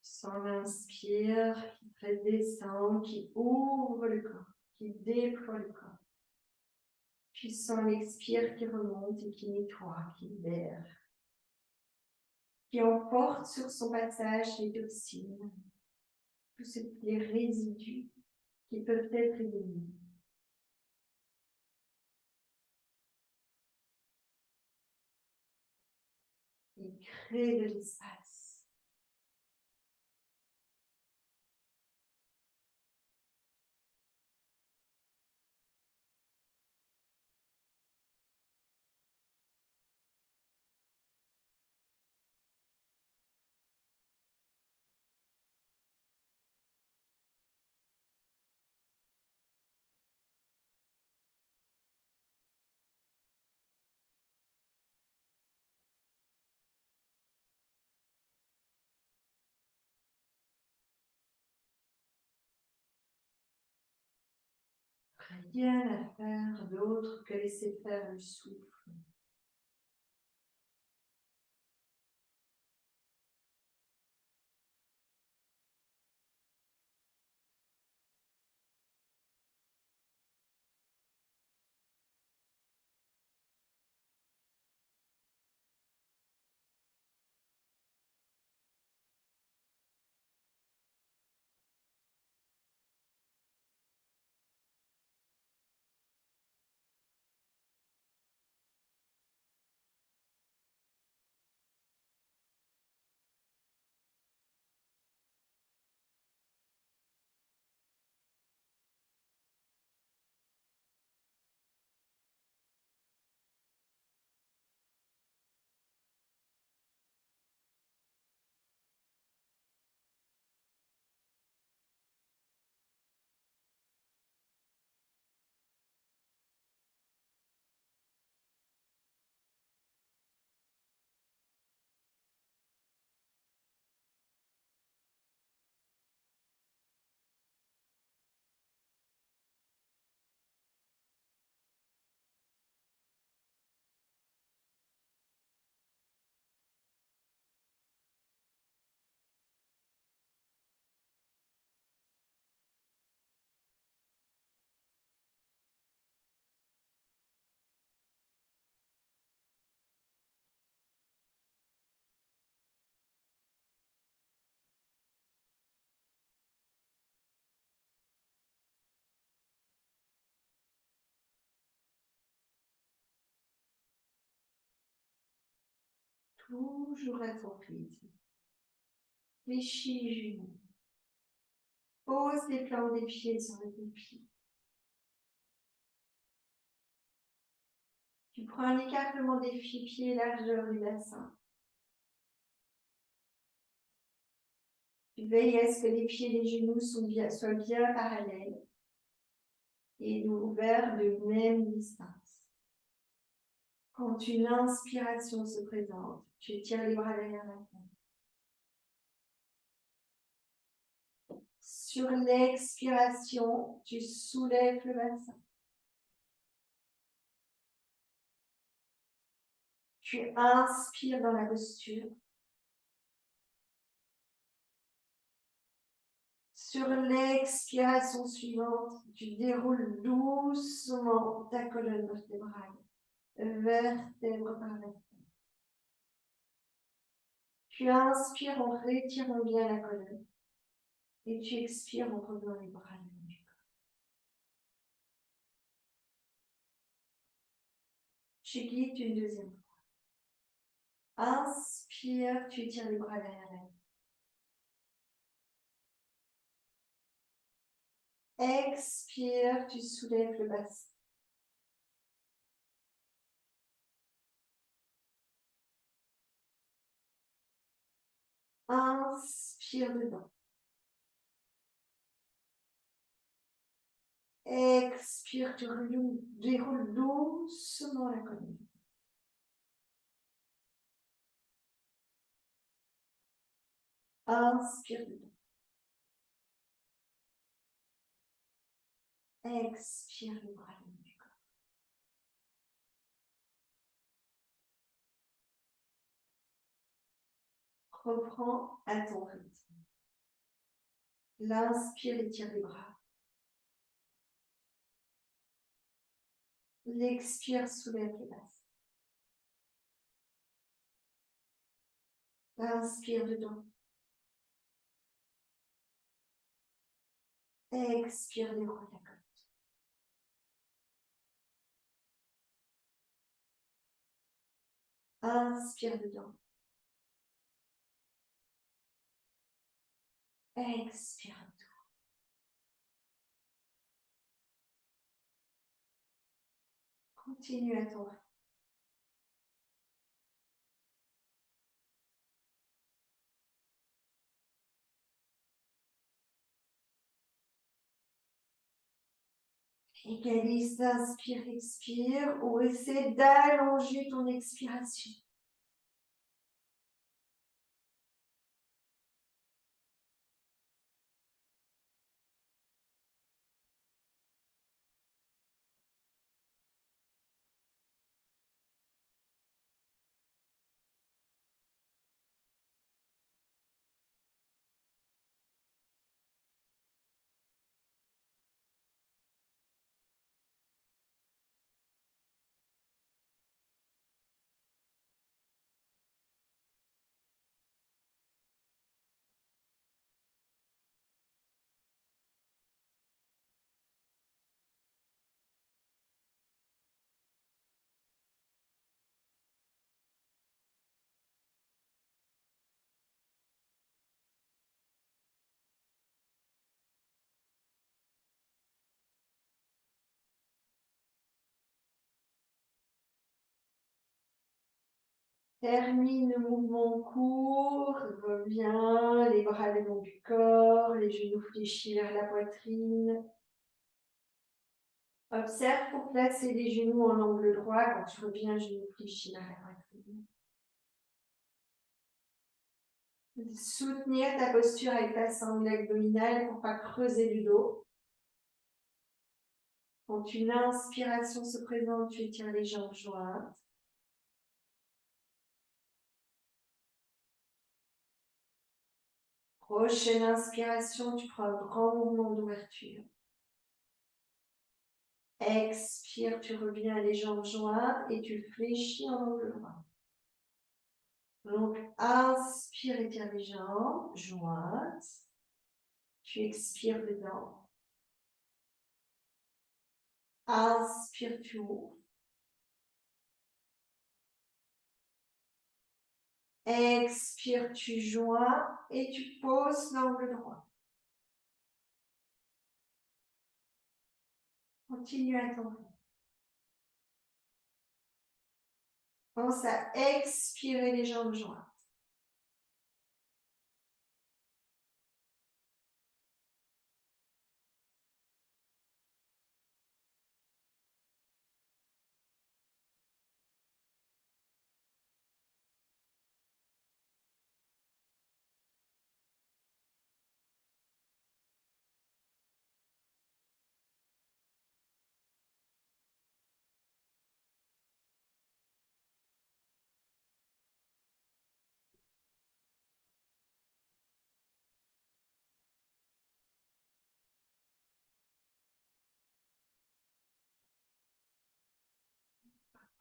Sans l'inspire, qui redescend, qui ouvre le corps, qui déploie le corps. Puis sans l'expire qui remonte et qui nettoie, qui libère. Qui emporte sur son passage les toxines, tous les résidus qui peuvent être éliminés. Il crée de l'espace. Rien à faire d'autre que laisser faire le souffle. Toujours à ton rythme. Fléchis les genoux. Pose les plans des pieds sur le tapis. Tu prends un écartement des pieds, largeur du bassin. Tu veilles à ce que les pieds et les genoux soient bien parallèles et ouverts de même distance. Quand une inspiration se présente, tu tires les bras derrière la tête. Sur l'expiration, tu soulèves le bassin. Tu inspires dans la posture. Sur l'expiration suivante, tu déroules doucement ta colonne vertébrale, vertèbre par vertèbre. Tu inspires en retirant bien la colonne et tu expires en prenant les bras le long du corps. Tu guides une deuxième fois. Inspire, tu tires les bras derrière la tête. Expire, tu soulèves le bassin. Inspire dedans. Expire, tu déroules doucement la colonne. Inspire dedans. Expire le bras le long du corps. Reprends à ton rythme. L'inspire, étire les bras. L'expire, soulève le bassin. Inspire dedans. Expire, déroule la colonne. Inspire dedans. Expire tout. Continue à ton rythme. Égalise, inspire, expire, ou essaie d'allonger ton expiration. Termine le mouvement court, reviens, les bras le long du corps, les genoux fléchis vers la poitrine. Observe pour placer les genoux en angle droit quand tu reviens, genoux fléchis vers la poitrine. Soutenir ta posture avec ta sangle abdominale pour ne pas creuser du dos. Quand une inspiration se présente, tu étires les jambes jointes. Prochaine inspiration, tu prends un grand mouvement d'ouverture. Expire, tu reviens les jambes jointes et tu fléchis en angle droit. Donc, inspire, étire les jambes jointes. Tu expires dedans. Inspire, tu ouvres. Expire, tu joins et tu poses l'angle droit. Continue à ton rythme. Pense à expirer les jambes jointes.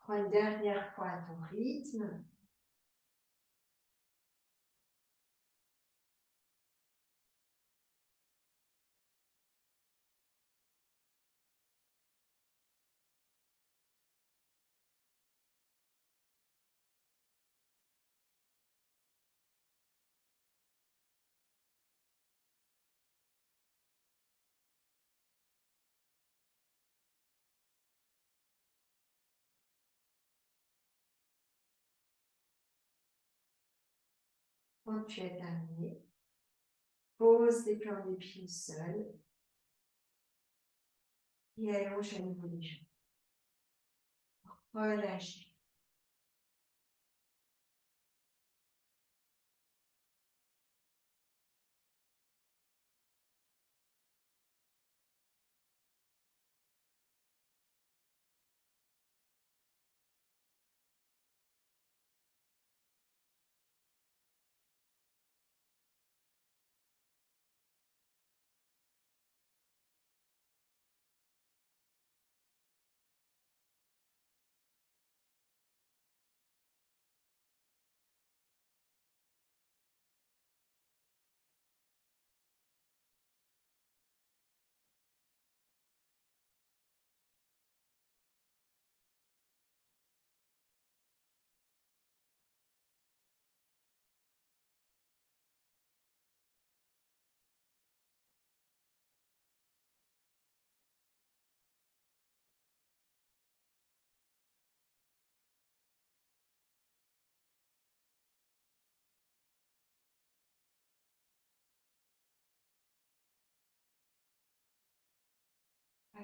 Prends une dernière fois à ton rythme. Quand tu es terminé, pose les plans des pieds au sol et allonge à nouveau les jambes. Relâche.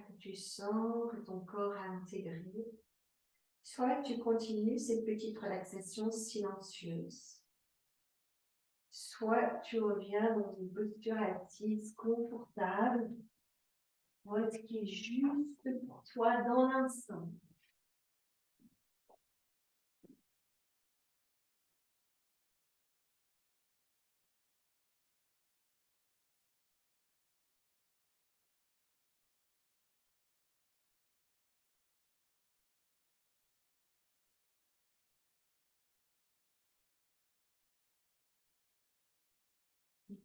Que tu sens que ton corps a intégré. Soit tu continues cette petite relaxation silencieuse, soit tu reviens dans une posture assise confortable, ce qui est juste pour toi dans l'instant.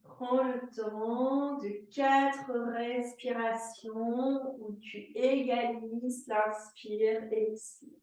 Prends le temps de 4 respirations où tu égalises l'inspire et l'expire.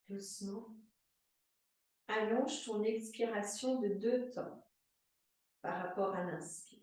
Doucement. Allonge ton expiration de 2 temps par rapport à l'inspire.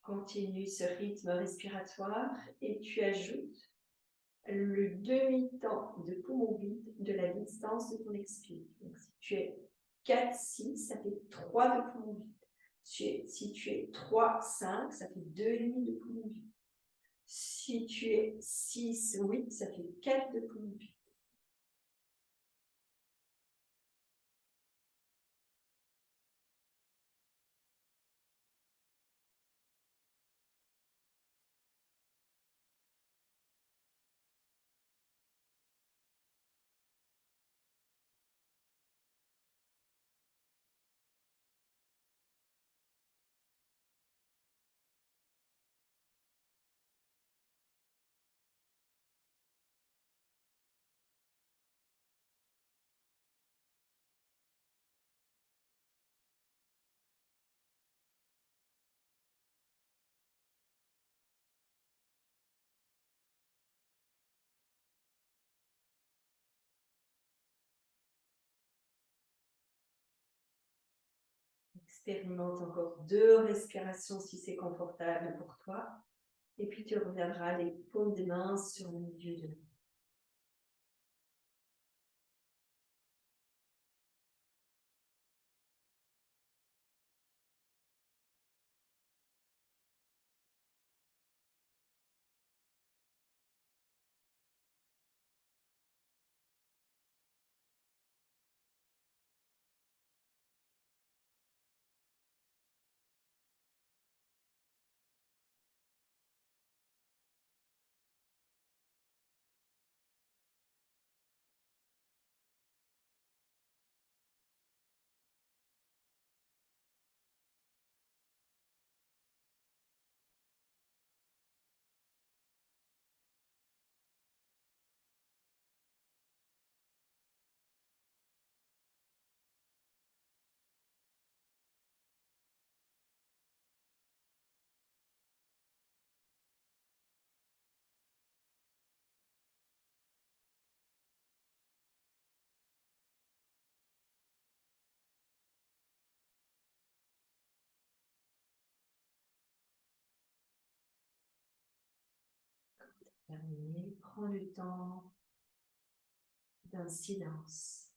Continue ce rythme respiratoire et tu ajoutes le demi-temps de poumon vide de la distance de ton expire. Donc, si tu es 4-6, ça fait 3 de poumon vide. Si tu es 3-5, ça fait 2,5 de poumon vide. Si tu es 6-8, ça fait 4 de poumon vide. Expérimente encore 2 respirations si c'est confortable pour toi. Et puis tu reviendras les paumes des mains sur le milieu de la main. Terminé, prends le temps d'un silence.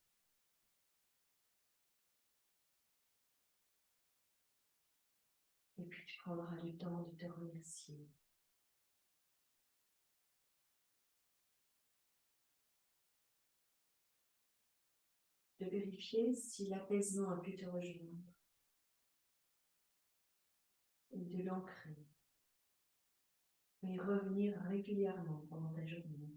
Et puis tu prendras le temps de te remercier. De vérifier si l'apaisement a pu te rejoindre. Et de l'ancrer. Mais revenir régulièrement pendant ta journée.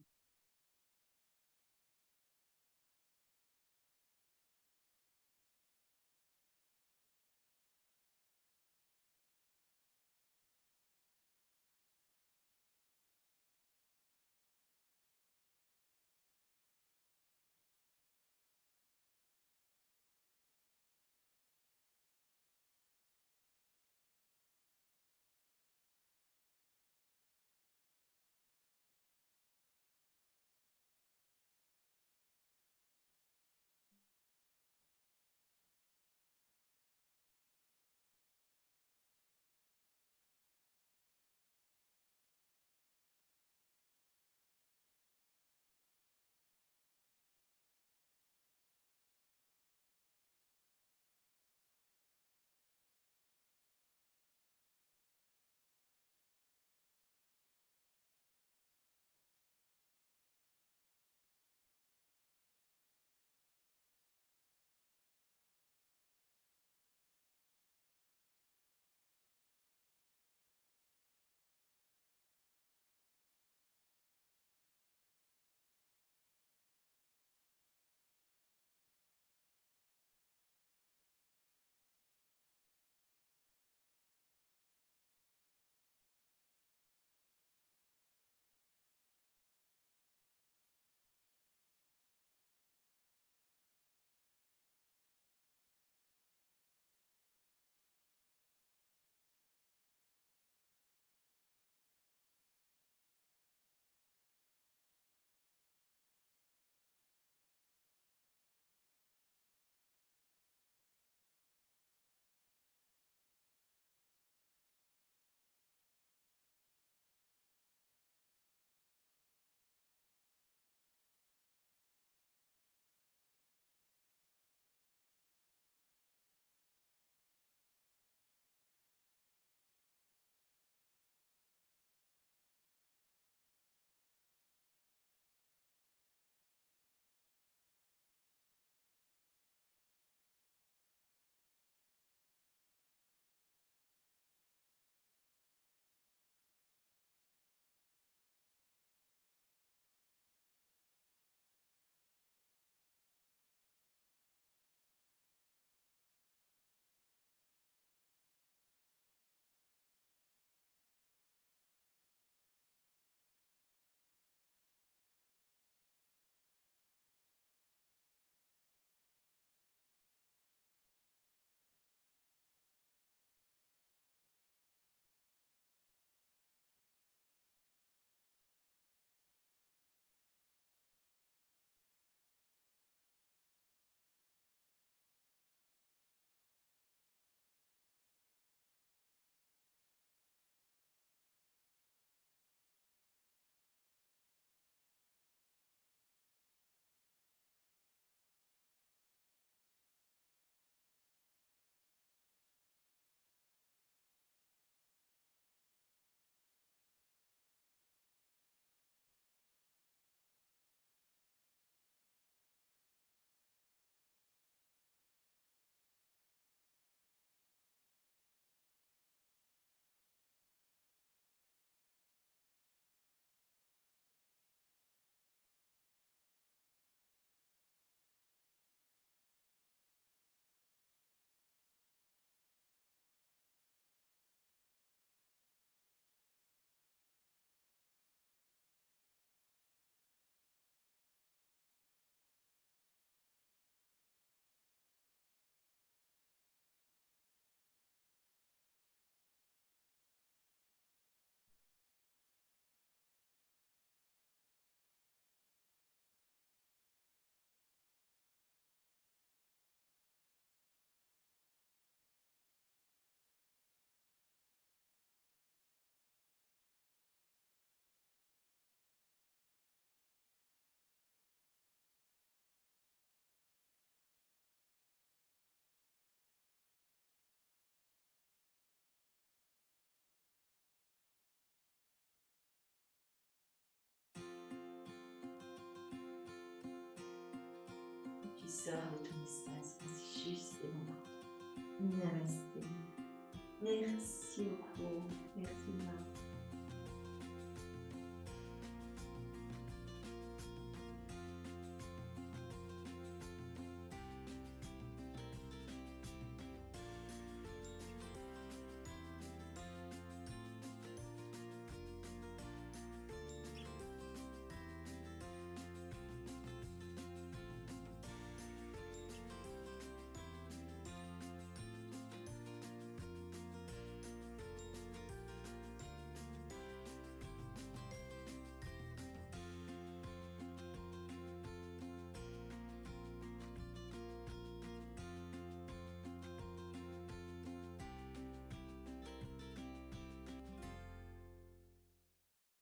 sors de ton espace. C'est juste et bon. Namasté. Merci beaucoup. Merci, Marc.